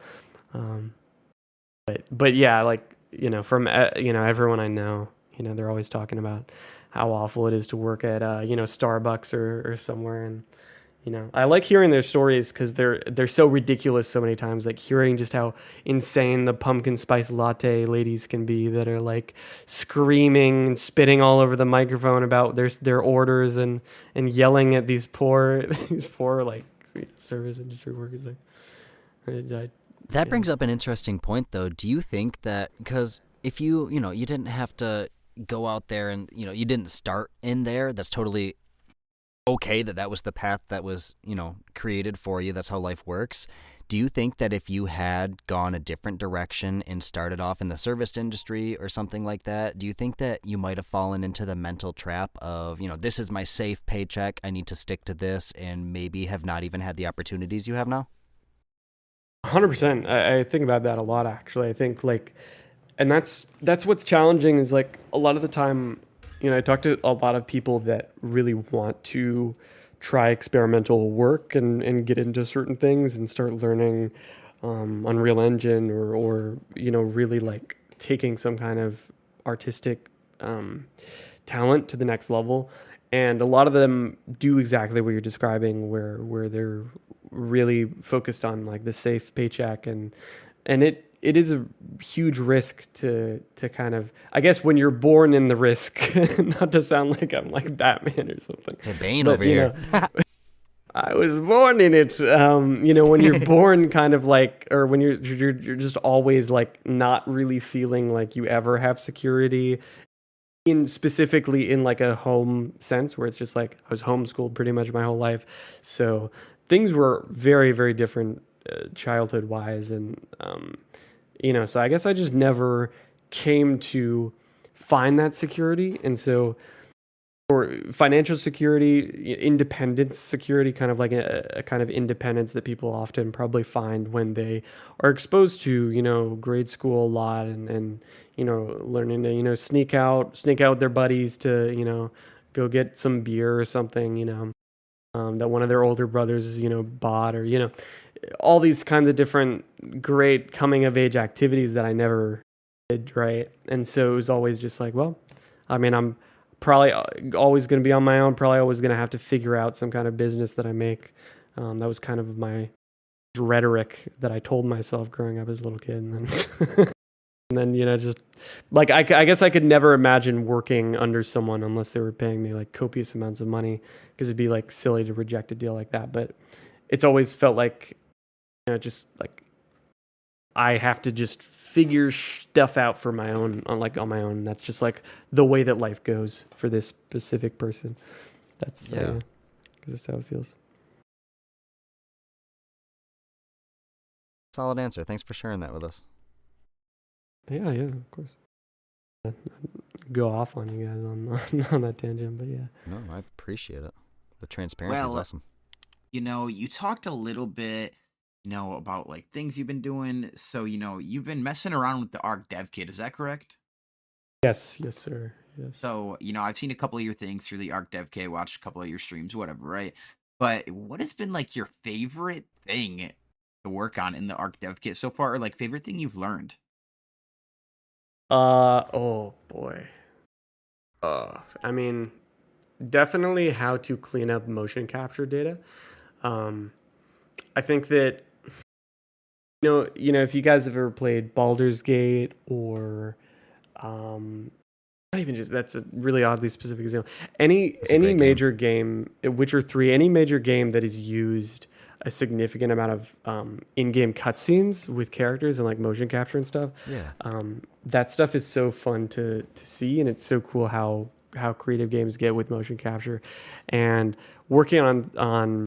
but yeah, like, from everyone I know, they're always talking about how awful it is to work at Starbucks or somewhere. And I like hearing their stories, because they're so ridiculous so many times. Like, hearing just how insane the pumpkin spice latte ladies can be, that are like screaming and spitting all over the microphone about their orders, and yelling at these poor like service industry workers. Like, That brings up an interesting point, though. Do you think that, because if you didn't have to go out there and, you didn't start in there, that's totally okay, that was the path that was, created for you. That's how life works. Do you think that if you had gone a different direction and started off in the service industry or something like that, do you think that you might have fallen into the mental trap of, this is my safe paycheck, I need to stick to this, and maybe have not even had the opportunities you have now? 100%. I think about that a lot, actually. I think like, and that's what's challenging, is like, a lot of the time, I talk to a lot of people that really want to try experimental work and get into certain things and start learning Unreal Engine, or really like taking some kind of artistic talent to the next level. And a lot of them do exactly what you're describing, where they're really focused on like the safe paycheck, and it is a huge risk to kind of, I guess, when you're born in the risk, not to sound like I'm like Batman or something. To Bane over here. I was born in it. When you're born kind of like, or when you're just always like not really feeling like you ever have security, specifically in like a home sense, where it's just like, I was homeschooled pretty much my whole life. So things were very, very different childhood wise. And, so I guess I just never came to find that security. And so, or financial security, independence security, kind of like a kind of independence that people often probably find when they are exposed to, grade school a lot and learning to, sneak out with their buddies to, go get some beer or something, that one of their older brothers, bought, or, all these kinds of different great coming of age activities that I never did. Right. And so it was always just like, well, I mean, I'm probably always going to be on my own, probably always going to have to figure out some kind of business that I make. That was kind of my rhetoric that I told myself growing up as a little kid. And then, and then just like, I guess I could never imagine working under someone unless they were paying me like copious amounts of money, because it'd be like silly to reject a deal like that. But it's always felt like, just like I have to just figure stuff out for my own, on my own. That's just like the way that life goes for this specific person. That's because that's how it feels. Solid answer. Thanks for sharing that with us. Yeah, of course. Go off on you guys on that tangent, but yeah. No, I appreciate it. The transparency is awesome. You talked a little bit, about like things you've been doing. So, you've been messing around with the Ark Dev Kit. Is that correct? Yes, sir. Yes. So, I've seen a couple of your things through the Ark Dev Kit, watched a couple of your streams, whatever, right? But what has been like your favorite thing to work on in the Ark Dev Kit so far, or like favorite thing you've learned? Oh boy. I mean, definitely how to clean up motion capture data. I think that if you guys have ever played Baldur's Gate or not even just, that's a really oddly specific example. Any major game, Witcher 3, any major game that has used a significant amount of in-game cutscenes with characters and like motion capture and stuff. Yeah. That stuff is so fun to see, and it's so cool how creative games get with motion capture. And working on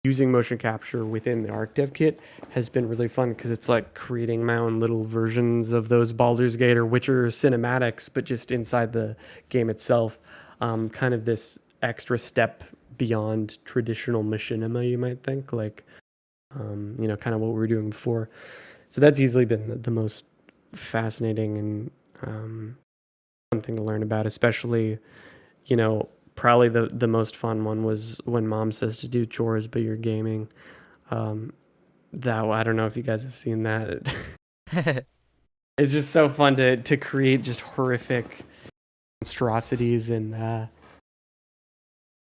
using motion capture within the Ark Dev Kit has been really fun, because it's like creating my own little versions of those Baldur's Gate or Witcher cinematics, but just inside the game itself. Kind of this extra step beyond traditional machinima, you might think, like, kind of what we were doing before. So that's easily been the most fascinating and fun thing to learn about, especially, probably the most fun one was when mom says to do chores, but you're gaming. That, I don't know if you guys have seen that. It's just so fun to create just horrific monstrosities and,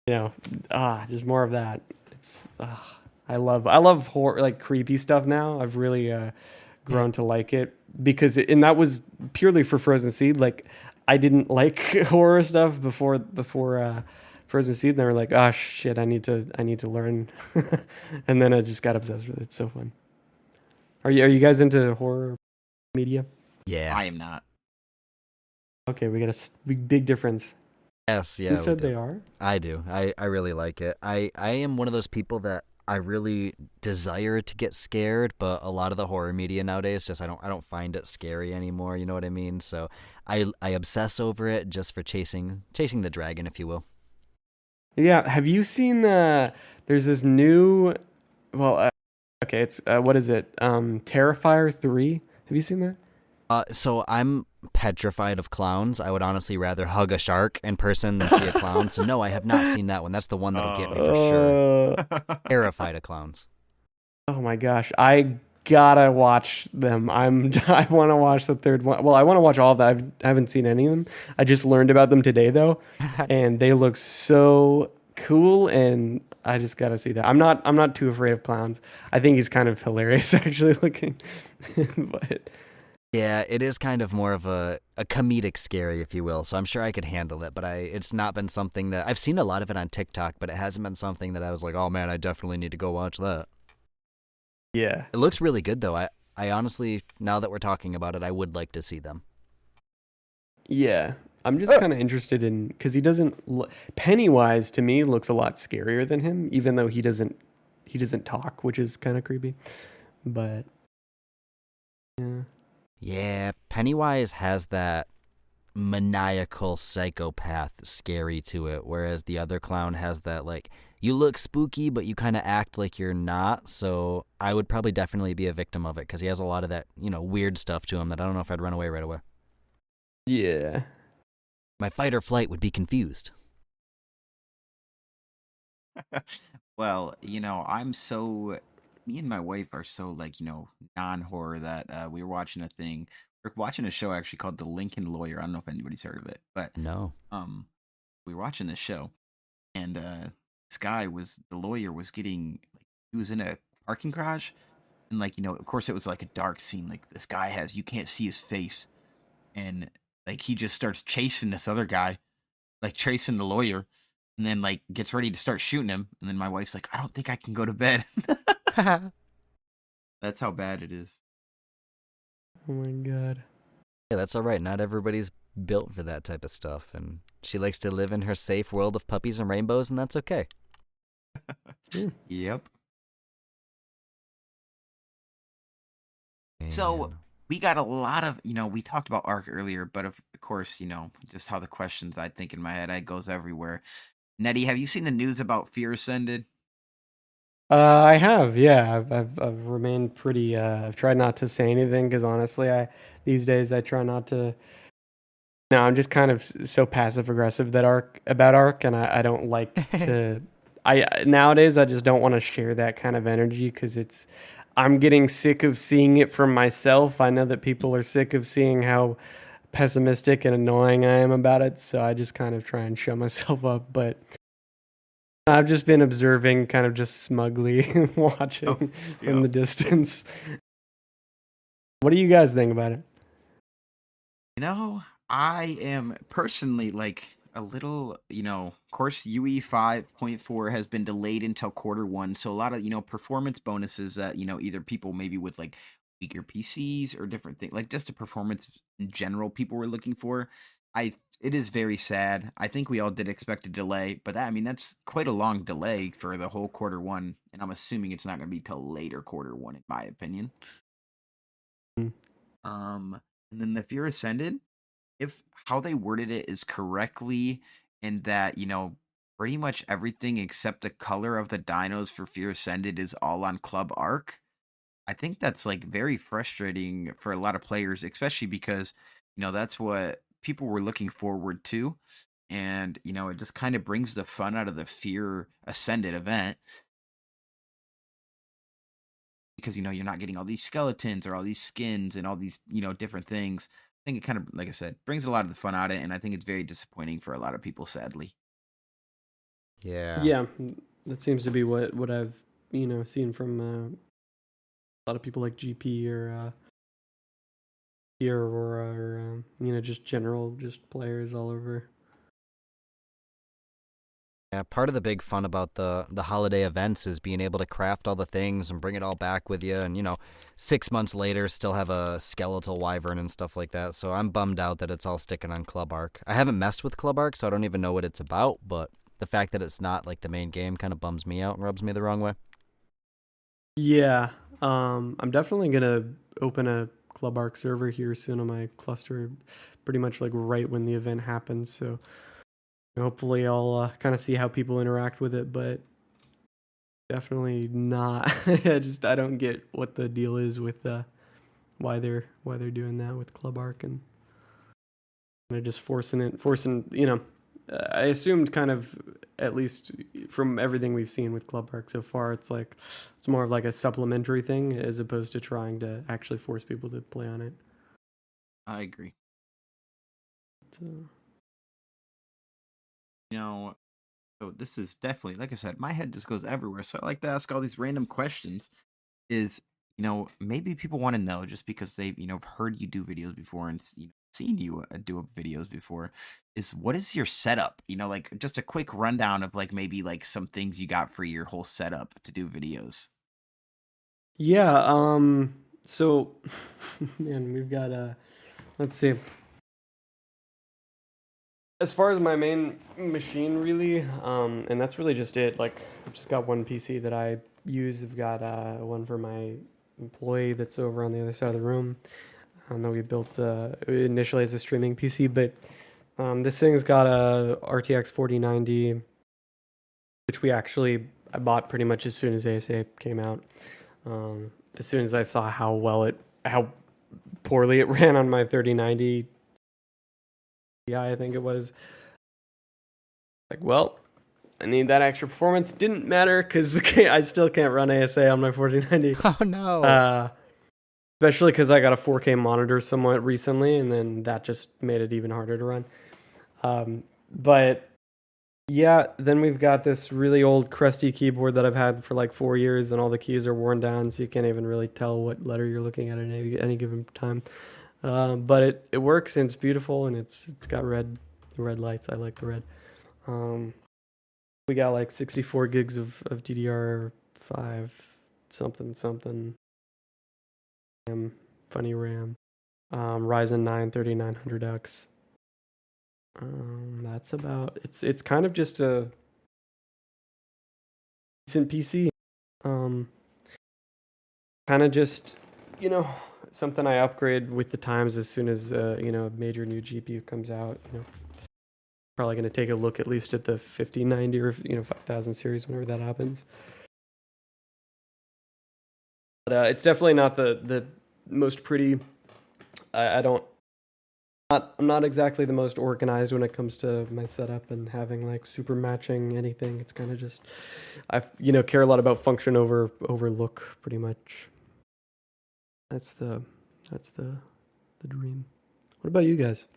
just more of that. It's, I love horror, like creepy stuff now. I've really grown to like it, because and that was purely for Frozen Seed. Like, I didn't like horror stuff before Frozen Seed. And they were like, oh shit, I need to learn. And then I just got obsessed with it. It's so fun. Are you guys into horror media? Yeah, I am not. Okay, we got a big difference. Yes, yeah. Who said they are? I do. I really like it. I am one of those people that I really desire to get scared, but a lot of the horror media nowadays, just I don't find it scary anymore. You know what I mean? So I obsess over it just for chasing the dragon, if you will. Yeah. Have you seen there's this new, okay, it's what is it? Terrifier 3. Have you seen that? So I'm petrified of clowns. I would honestly rather hug a shark in person than see a clown. So no, I have not seen that one. That's the one that'll get me for sure. Terrified of clowns. Oh my gosh, I gotta watch them. I want to watch the third one. Well, I want to watch all of that. I haven't seen any of them. I just learned about them today though, and they look so cool, and I just gotta see that. I'm not too afraid of clowns. I think he's kind of hilarious actually looking, but. Yeah, it is kind of more of a comedic scary, if you will, so I'm sure I could handle it, but it's not been something that... I've seen a lot of it on TikTok, but it hasn't been something that I was like, oh man, I definitely need to go watch that. Yeah. It looks really good, though. I honestly, now that we're talking about it, I would like to see them. Yeah, I'm just kind of interested in... Because he doesn't... Pennywise, to me, looks a lot scarier than him, even though he doesn't talk, which is kind of creepy. But... yeah... Yeah, Pennywise has that maniacal psychopath scary to it, whereas the other clown has that, like, you look spooky, but you kind of act like you're not. So I would probably definitely be a victim of it because he has a lot of that, weird stuff to him that I don't know if I'd run away right away. Yeah. My fight or flight would be confused. Well, me and my wife are so like, non-horror that we were watching a thing. We're watching a show actually called The Lincoln Lawyer. I don't know if anybody's heard of it, but No. we were watching this show, and the lawyer was getting, like, he was in a parking garage, and, like, of course it was like a dark scene. Like, this guy you can't see his face, and, like, he just starts chasing this other guy, like chasing the lawyer, and then, like, gets ready to start shooting him, and then my wife's like, I don't think I can go to bed. That's how bad it is. Oh my god. Yeah, that's all right. Not everybody's built for that type of stuff, and she likes to live in her safe world of puppies and rainbows, and that's okay. Yep. Man. So we got a lot of, we talked about Ark earlier, but of course, just how the questions I think in my head, it goes everywhere. Neddy, have you seen the news about Fear Ascended? I have, yeah. I've remained pretty. I've tried not to say anything because honestly, these days I try not to. No, I'm just kind of so passive aggressive about Ark, and I don't like to. Nowadays I just don't want to share that kind of energy because I'm getting sick of seeing it from myself. I know that people are sick of seeing how pessimistic and annoying I am about it, so I just kind of try and shut myself up. But I've just been observing, kind of just smugly watching from the distance. What do you guys think about it? I am personally like a little, of course, UE 5.4 has been delayed until Q1. So a lot of, performance bonuses that, either people maybe with like weaker PCs or different things, like just a performance in general people were looking for. It is very sad. I think we all did expect a delay, but that's quite a long delay for the whole Q1. And I'm assuming it's not going to be till later Q1, in my opinion. And then the Fear Ascended, if how they worded it is correctly, in that, pretty much everything except the color of the dinos for Fear Ascended is all on Club Arc. I think that's like very frustrating for a lot of players, especially because, that's what people were looking forward to. And, it just kind of brings the fun out of the Fear Ascended event. Because, you're not getting all these skeletons or all these skins and all these, different things. I think it kind of, like I said, brings a lot of the fun out of it, and I think it's very disappointing for a lot of people, sadly. Yeah. That seems to be what I've seen from a lot of people like GP or Aurora or just general players all over. Yeah, part of the big fun about the holiday events is being able to craft all the things and bring it all back with you, and 6 months later still have a skeletal wyvern and stuff like that. So I'm bummed out that it's all sticking on Club Arc. I haven't messed with Club Arc, so I don't even know what it's about, but the fact that it's not like the main game kind of bums me out and rubs me the wrong way. Yeah, I'm definitely gonna open a Club Arc server here soon on my cluster, pretty much like right when the event happens. So hopefully I'll kind of see how people interact with it, but definitely not. I don't get what the deal is with why they're doing that with Club Arc, and they're just forcing. I assumed kind of, at least from everything we've seen with Club Arc so far, it's more of like a supplementary thing as opposed to trying to actually force people to play on it. I agree. So this is definitely, like I said, my head just goes everywhere. So I like to ask all these random questions. Is, maybe people want to know, just because they've, heard you do videos before and seen you do videos before, is what is your setup? Like just a quick rundown of like maybe like some things you got for your whole setup to do videos. Yeah, so man, we've got let's see. As far as my main machine, really, and that's really just it. Like, I've just got one PC that I use. I've got one for my employee that's over on the other side of the room. that we built initially as a streaming PC. But this thing's got a RTX 4090, which I bought pretty much as soon as ASA came out. As soon as I saw how poorly it ran on my 3090 Ti, I think it was. Like, well, I need that extra performance. Didn't matter because I still can't run ASA on my 4090. Oh no. Especially because I got a 4K monitor somewhat recently, and then that just made it even harder to run. But yeah, then we've got this really old crusty keyboard that I've had for like 4 years, and all the keys are worn down, so you can't even really tell what letter you're looking at any given time. But it works, and it's beautiful, and it's got red lights. I like the red. We got like 64 gigs of DDR5 something funny RAM. Ryzen 9 3900X. That's about it's kind of just a decent PC. Kind of just, something I upgrade with the times as soon as a major new GPU comes out. Probably going to take a look at least at the 5090 or 5000 series whenever that happens. But it's definitely not the most pretty. I'm not exactly the most organized when it comes to my setup and having like super matching anything. It's kind of just I care a lot about function over look pretty much. That's the dream. What about you guys?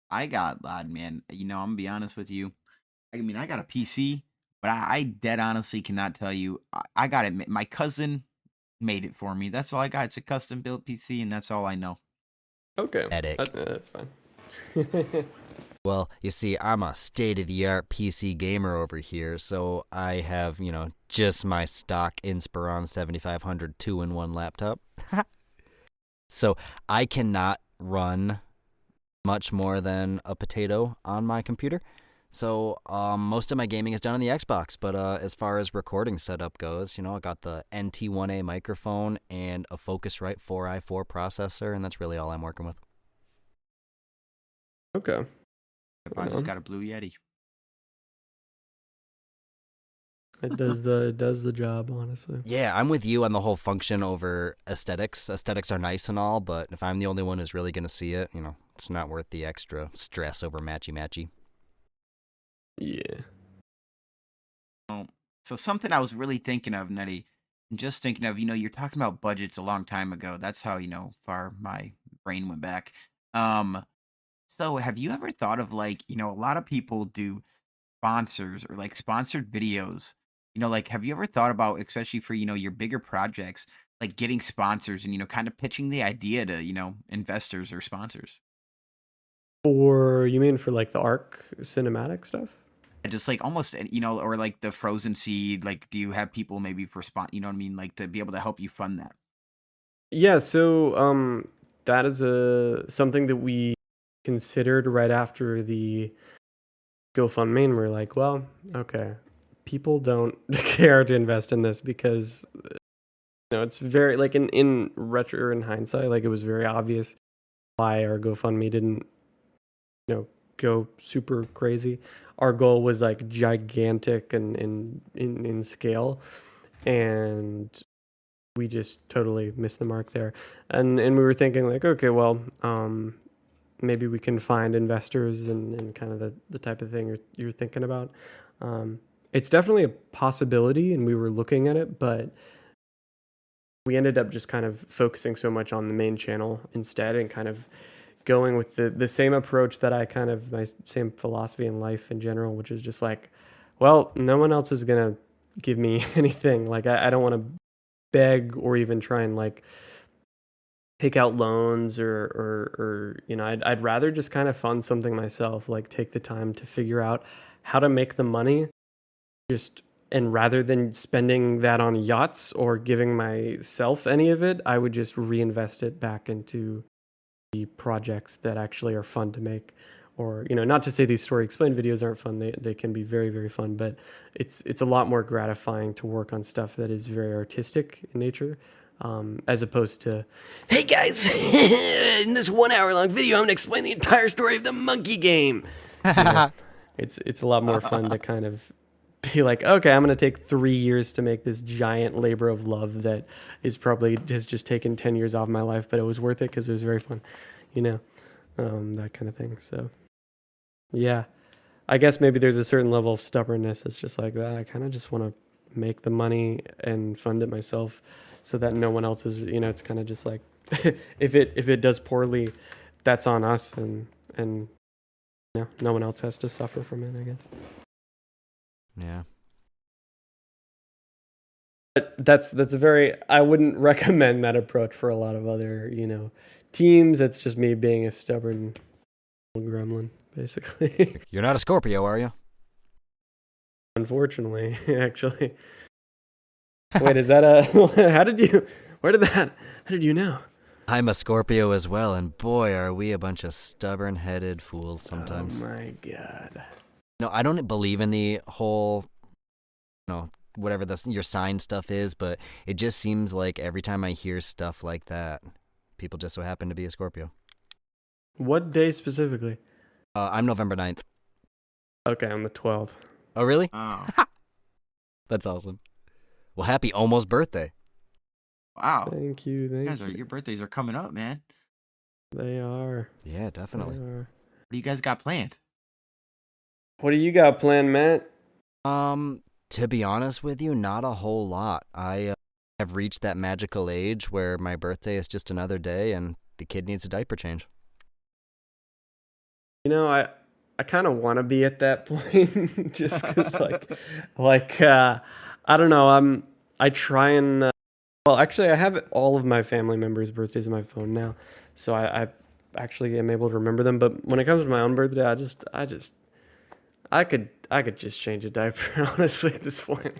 I got lad, man. I'm gonna be honest with you. I mean, I got a PC, but I dead honestly cannot tell you. I got it. My cousin made it for me. That's all I got. It's a custom built PC, and that's all I know. Okay, Edit. that's fine. Well, you see, I'm a state-of-the-art PC gamer over here, so I have, just my stock Inspiron 7500 2-in-1 laptop. So I cannot run much more than a potato on my computer. So most of my gaming is done on the Xbox, but as far as recording setup goes, I got the NT1A microphone and a Focusrite 4i4 processor, and that's really all I'm working with. Okay. I just got a Blue Yeti. It does the job, honestly. Yeah, I'm with you on the whole function over aesthetics. Aesthetics are nice and all, but if I'm the only one who's really going to see it, it's not worth the extra stress over matchy-matchy. Yeah. So something I was really thinking of, Nettie, and just thinking of, you're talking about budgets a long time ago. That's how, far my brain went back. So have you ever thought of like, a lot of people do sponsors or like sponsored videos? Like, have you ever thought about, especially for, your bigger projects, like getting sponsors and, kind of pitching the idea to, investors or sponsors? You mean for like the Ark cinematic stuff? Just like almost, or like the Frozen Seed, like, do you have people maybe for you know what I mean? Like to be able to help you fund that? Yeah, so that is something that we considered right after the GoFundMe, and we're like, well, okay, people don't care to invest in this because it's very like in retro, in hindsight, like it was very obvious why our GoFundMe didn't go super crazy. Our goal was like gigantic and in scale, and we just totally missed the mark there. And we were thinking like, okay, well, maybe we can find investors and kind of the type of thing you're thinking about. It's definitely a possibility, and we were looking at it, but we ended up just kind of focusing so much on the main channel instead, and kind of going with the same approach that my same philosophy in life in general, which is just like, well, no one else is going to give me anything. Like, I don't want to beg or even try and like take out loans or I'd rather just kind of fund something myself, like take the time to figure out how to make the money and rather than spending that on yachts or giving myself any of it, I would just reinvest it back into the projects that actually are fun to make. Or, not to say these story explain videos aren't fun. They can be very, very fun, but it's a lot more gratifying to work on stuff that is very artistic in nature. as opposed to, hey guys, in this 1 hour long video, I'm going to explain the entire story of the monkey game. It's a lot more fun to kind of be like, okay, I'm going to take 3 years to make this giant labor of love that is probably has just taken 10 years off my life, but it was worth it because it was very fun, that kind of thing. So, yeah, I guess maybe there's a certain level of stubbornness. It's just like, I kind of just want to make the money and fund it myself so that no one else is, it's kind of just like, if it does poorly, that's on us and no one else has to suffer from it, I guess. Yeah. But that's a very, I wouldn't recommend that approach for a lot of other, teams. It's just me being a stubborn gremlin, basically. You're not a Scorpio, are you? Unfortunately, actually. Wait, is that how did you know? I'm a Scorpio as well, and boy, are we a bunch of stubborn-headed fools sometimes. Oh my god. No, I don't believe in the whole, whatever your sign stuff is, but it just seems like every time I hear stuff like that, people just so happen to be a Scorpio. What day specifically? I'm November 9th. Okay, I'm the 12th. Oh, really? Oh, That's awesome. Well, happy almost birthday. wow. Thank you. Your birthdays are coming up, man. They are. Yeah, definitely. They are. What do you guys got planned? What do you got planned, Matt? To be honest with you, not a whole lot. I have reached that magical age where my birthday is just another day and the kid needs a diaper change. I kind of want to be at that point just because, I don't know. I try and, well, actually, I have all of my family members' birthdays on my phone now, so I actually am able to remember them. But when it comes to my own birthday, I could just change a diaper, honestly, at this point.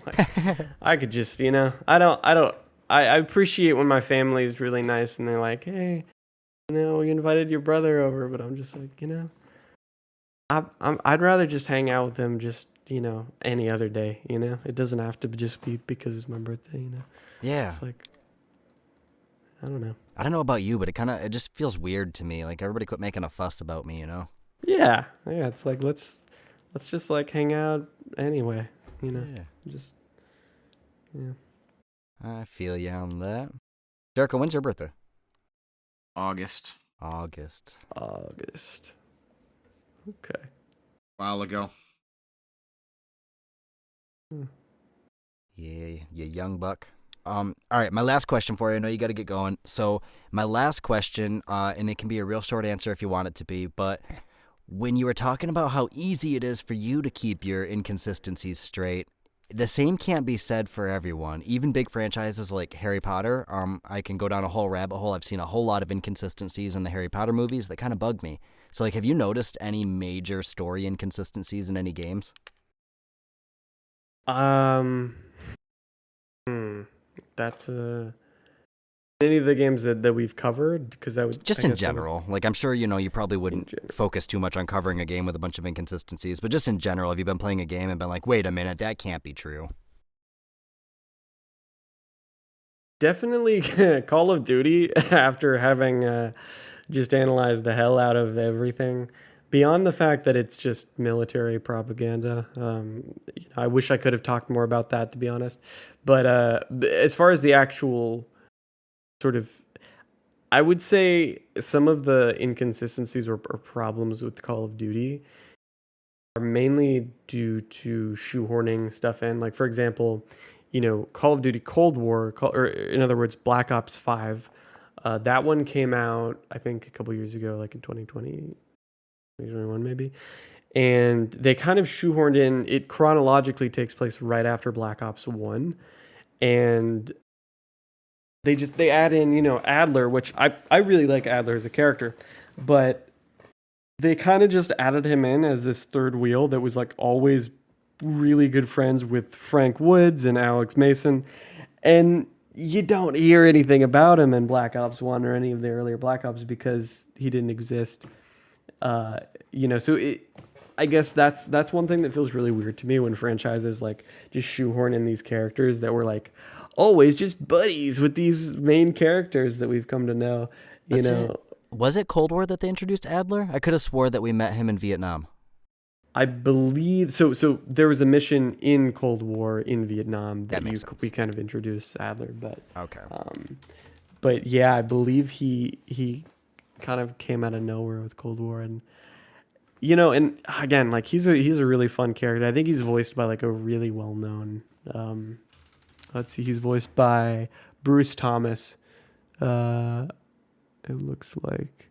I could just, I appreciate when my family is really nice and they're like, hey, we invited your brother over, but I'm just like, I'd rather just hang out with them just, any other day, It doesn't have to just be because it's my birthday, Yeah. It's like, I don't know. I don't know about you, but it just feels weird to me. Like, everybody quit making a fuss about me, Yeah, it's like, let's just, hang out anyway, Yeah. Just, yeah. I feel you on that. Jericho, when's your birthday? August. August. Okay. While ago. Yeah, you young buck. All right, my last question for you. I know you got to get going. So my last question, and it can be a real short answer if you want it to be, but when you were talking about how easy it is for you to keep your inconsistencies straight, the same can't be said for everyone. Even big franchises like Harry Potter, I can go down a whole rabbit hole. I've seen a whole lot of inconsistencies in the Harry Potter movies that kind of bug me. So, have you noticed any major story inconsistencies in any games? That's any of the games that we've covered, because Just in general. I'm sure you probably wouldn't focus too much on covering a game with a bunch of inconsistencies, but just in general, have you been playing a game and been like, wait a minute, that can't be true? Definitely Call of Duty, after having just analyzed the hell out of everything. Beyond the fact that it's just military propaganda, I wish I could have talked more about that, to be honest. But as far as the actual sort of, I would say some of the inconsistencies or problems with Call of Duty are mainly due to shoehorning stuff in. Like, for example, Call of Duty Cold War, or in other words, Black Ops 5. That one came out, I think, a couple years ago, like in 2020. 2021 maybe, and they kind of shoehorned in, it chronologically takes place right after Black Ops 1, and they add in, Adler, which I really like Adler as a character, but they kind of just added him in as this third wheel that was always really good friends with Frank Woods and Alex Mason, and you don't hear anything about him in Black Ops 1 or any of the earlier Black Ops because he didn't exist. So I guess that's one thing that feels really weird to me when franchises just shoehorn in these characters that were always just buddies with these main characters that we've come to know. You know, Was it Cold War that they introduced Adler? I could have swore that we met him in Vietnam. I believe so. So there was a mission in Cold War in Vietnam that makes sense. we kind of introduced Adler, but Okay. but yeah, I believe he kind of came out of nowhere with Cold War, and you know, and again, like he's a really fun character. I think he's voiced by like a really well known. Let's see, he's voiced by Bruce Thomas. It looks like,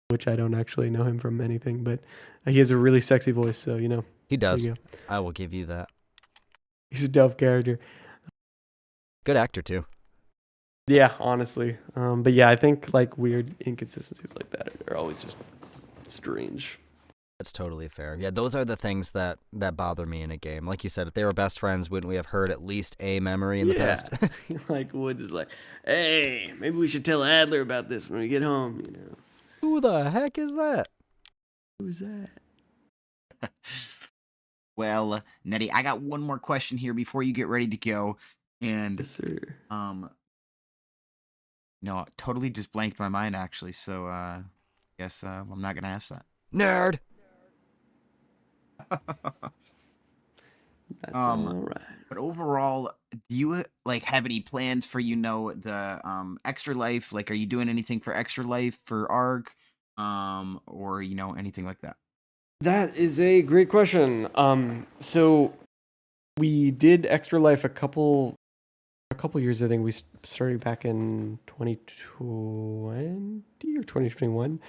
which I don't actually know him from anything, but he has a really sexy voice, so you know. He does. There you go. I will give you that. He's a dope character. Good actor too. Yeah, honestly. But yeah, I think like weird inconsistencies like that are always just strange. That's totally fair. Yeah, those are the things that bother me in a game. Like you said, if they were best friends, wouldn't we have heard at least a memory in the past? Like Woods is like, hey, maybe we should tell Adler about this when we get home, you know. Who the heck is that? Who's that? Well, Nettie, I got one more question here before you get ready to go. And Yes, sir. no, totally just blanked my mind actually. So guess I'm not gonna ask that. Nerd. That's all right. But overall, do you like have any plans for the Extra Life? Like, are you doing anything for Extra Life for Ark, or anything like that? That is a great question. So we did Extra Life a couple years. I think we started back in 2020 or 2021,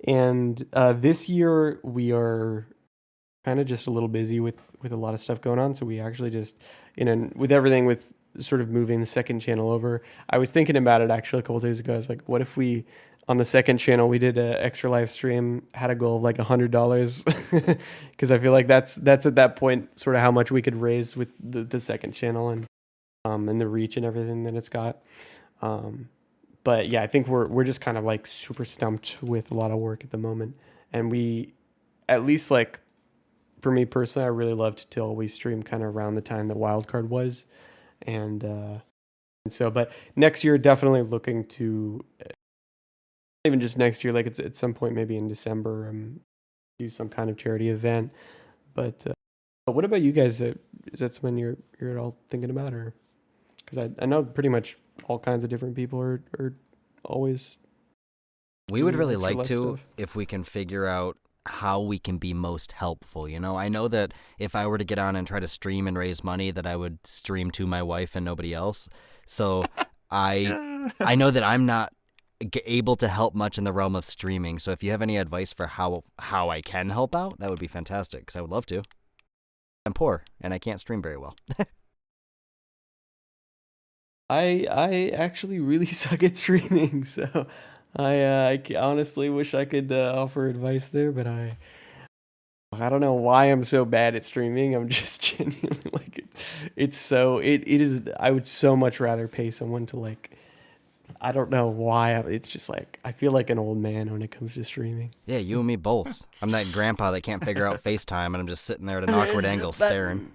and this year we are kind of just a little busy with a lot of stuff going on. So we actually just with everything with sort of moving the second channel over. I was thinking about it actually a couple days ago. I was like, what if we on the second channel we did a Extra Life stream, had a goal of like $100 because I feel like that's at that point sort of how much we could raise with the second channel and the reach and everything that it's got. But yeah, I think we're just kind of like super stumped with a lot of work at the moment, and we at least like for me personally, I really loved to always stream kind of around the time that Wildcard was, and so but next year definitely looking to even just next year, like it's at some point maybe in December, do some kind of charity event. But what about you guys? Is that something you're at all thinking about, or because I know pretty much all kinds of different people are always. We would really Extra like Life to stuff. if we can figure out how we can be most helpful. I know that if I were to get on and try to stream and raise money, that I would stream to my wife and nobody else. So I know that I'm not able to help much in the realm of streaming. So if you have any advice for how I can help out, that would be fantastic, because I would love to. I'm poor and I can't stream very well. I actually really suck at streaming, so I honestly wish I could offer advice there, but I don't know why I'm so bad at streaming. I'm just genuinely like it is. I would so much rather pay someone to like. I don't know why. It's just like I feel like an old man when it comes to streaming. Yeah, you and me both. I'm that grandpa that can't figure out FaceTime, and I'm just sitting there at an awkward angle staring.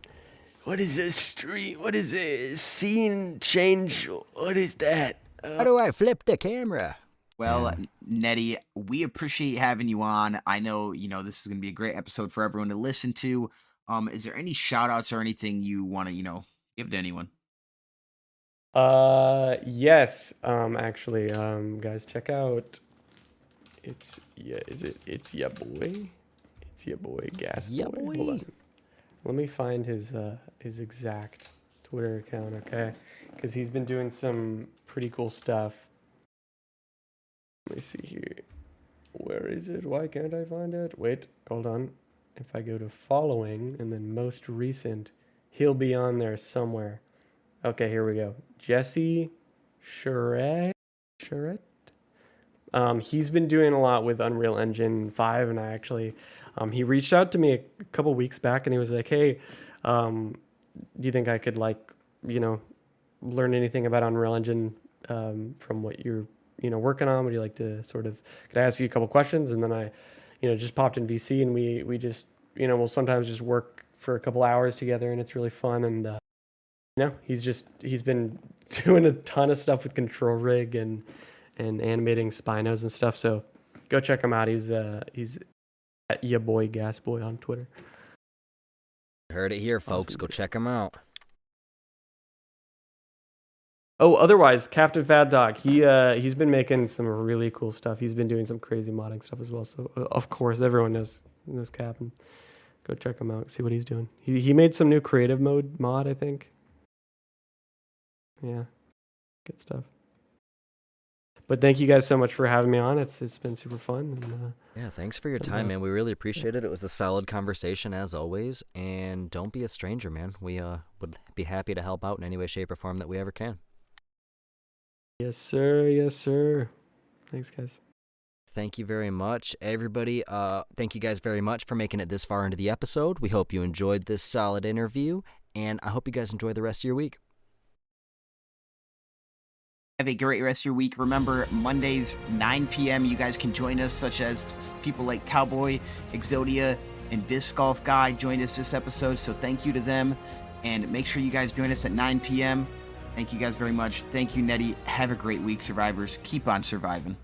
What is a stream? What is a scene change? What is that? How do I flip the camera? Well, Nettie, we appreciate having you on. I know, this is going to be a great episode for everyone to listen to. Is there any shout outs or anything you want to, give to anyone? Yes. Actually, guys, check out. It's ya boy. It's ya boy, Gas Ya Boy. boy. Hold on. Let me find his exact Twitter account, okay? Because he's been doing some pretty cool stuff. Let me see here. Where is it? Why can't I find it? Wait, hold on. If I go to following and then most recent, he'll be on there somewhere. Okay, here we go. Jesse Charette. He's been doing a lot with Unreal Engine 5, and I actually, he reached out to me a couple weeks back, and he was like, "Hey, do you think I could learn anything about Unreal Engine from what you're working on? Would you like to could I ask you a couple questions?" And then I, just popped in VC, and we just, we'll sometimes just work for a couple hours together, and it's really fun. And he's been doing a ton of stuff with Control Rig and animating Spinos and stuff. So go check him out. He's at ya boy Gas Boy on Twitter. Heard it here, folks. Awesome. Go check him out. Oh, otherwise, Captain Fat Dog, he's been making some really cool stuff. He's been doing some crazy modding stuff as well. So of course, everyone knows Captain. Go check him out. See what he's doing. He made some new creative mode mod, I think. Yeah, good stuff. But thank you guys so much for having me on. It's been super fun. And, yeah, thanks for your time, man. We really appreciate it. It was a solid conversation as always. And don't be a stranger, man. We would be happy to help out in any way, shape, or form that we ever can. Yes, sir. Yes, sir. Thanks, guys. Thank you very much, everybody. Thank you guys very much for making it this far into the episode. We hope you enjoyed this solid interview, and I hope you guys enjoy the rest of your week. Have a great rest of your week. Remember, Mondays, 9 p.m., you guys can join us, such as people like Cowboy, Exodia, and Disc Golf Guy joined us this episode, so thank you to them. And make sure you guys join us at 9 p.m. Thank you guys very much. Thank you, Neddy. Have a great week, survivors. Keep on surviving.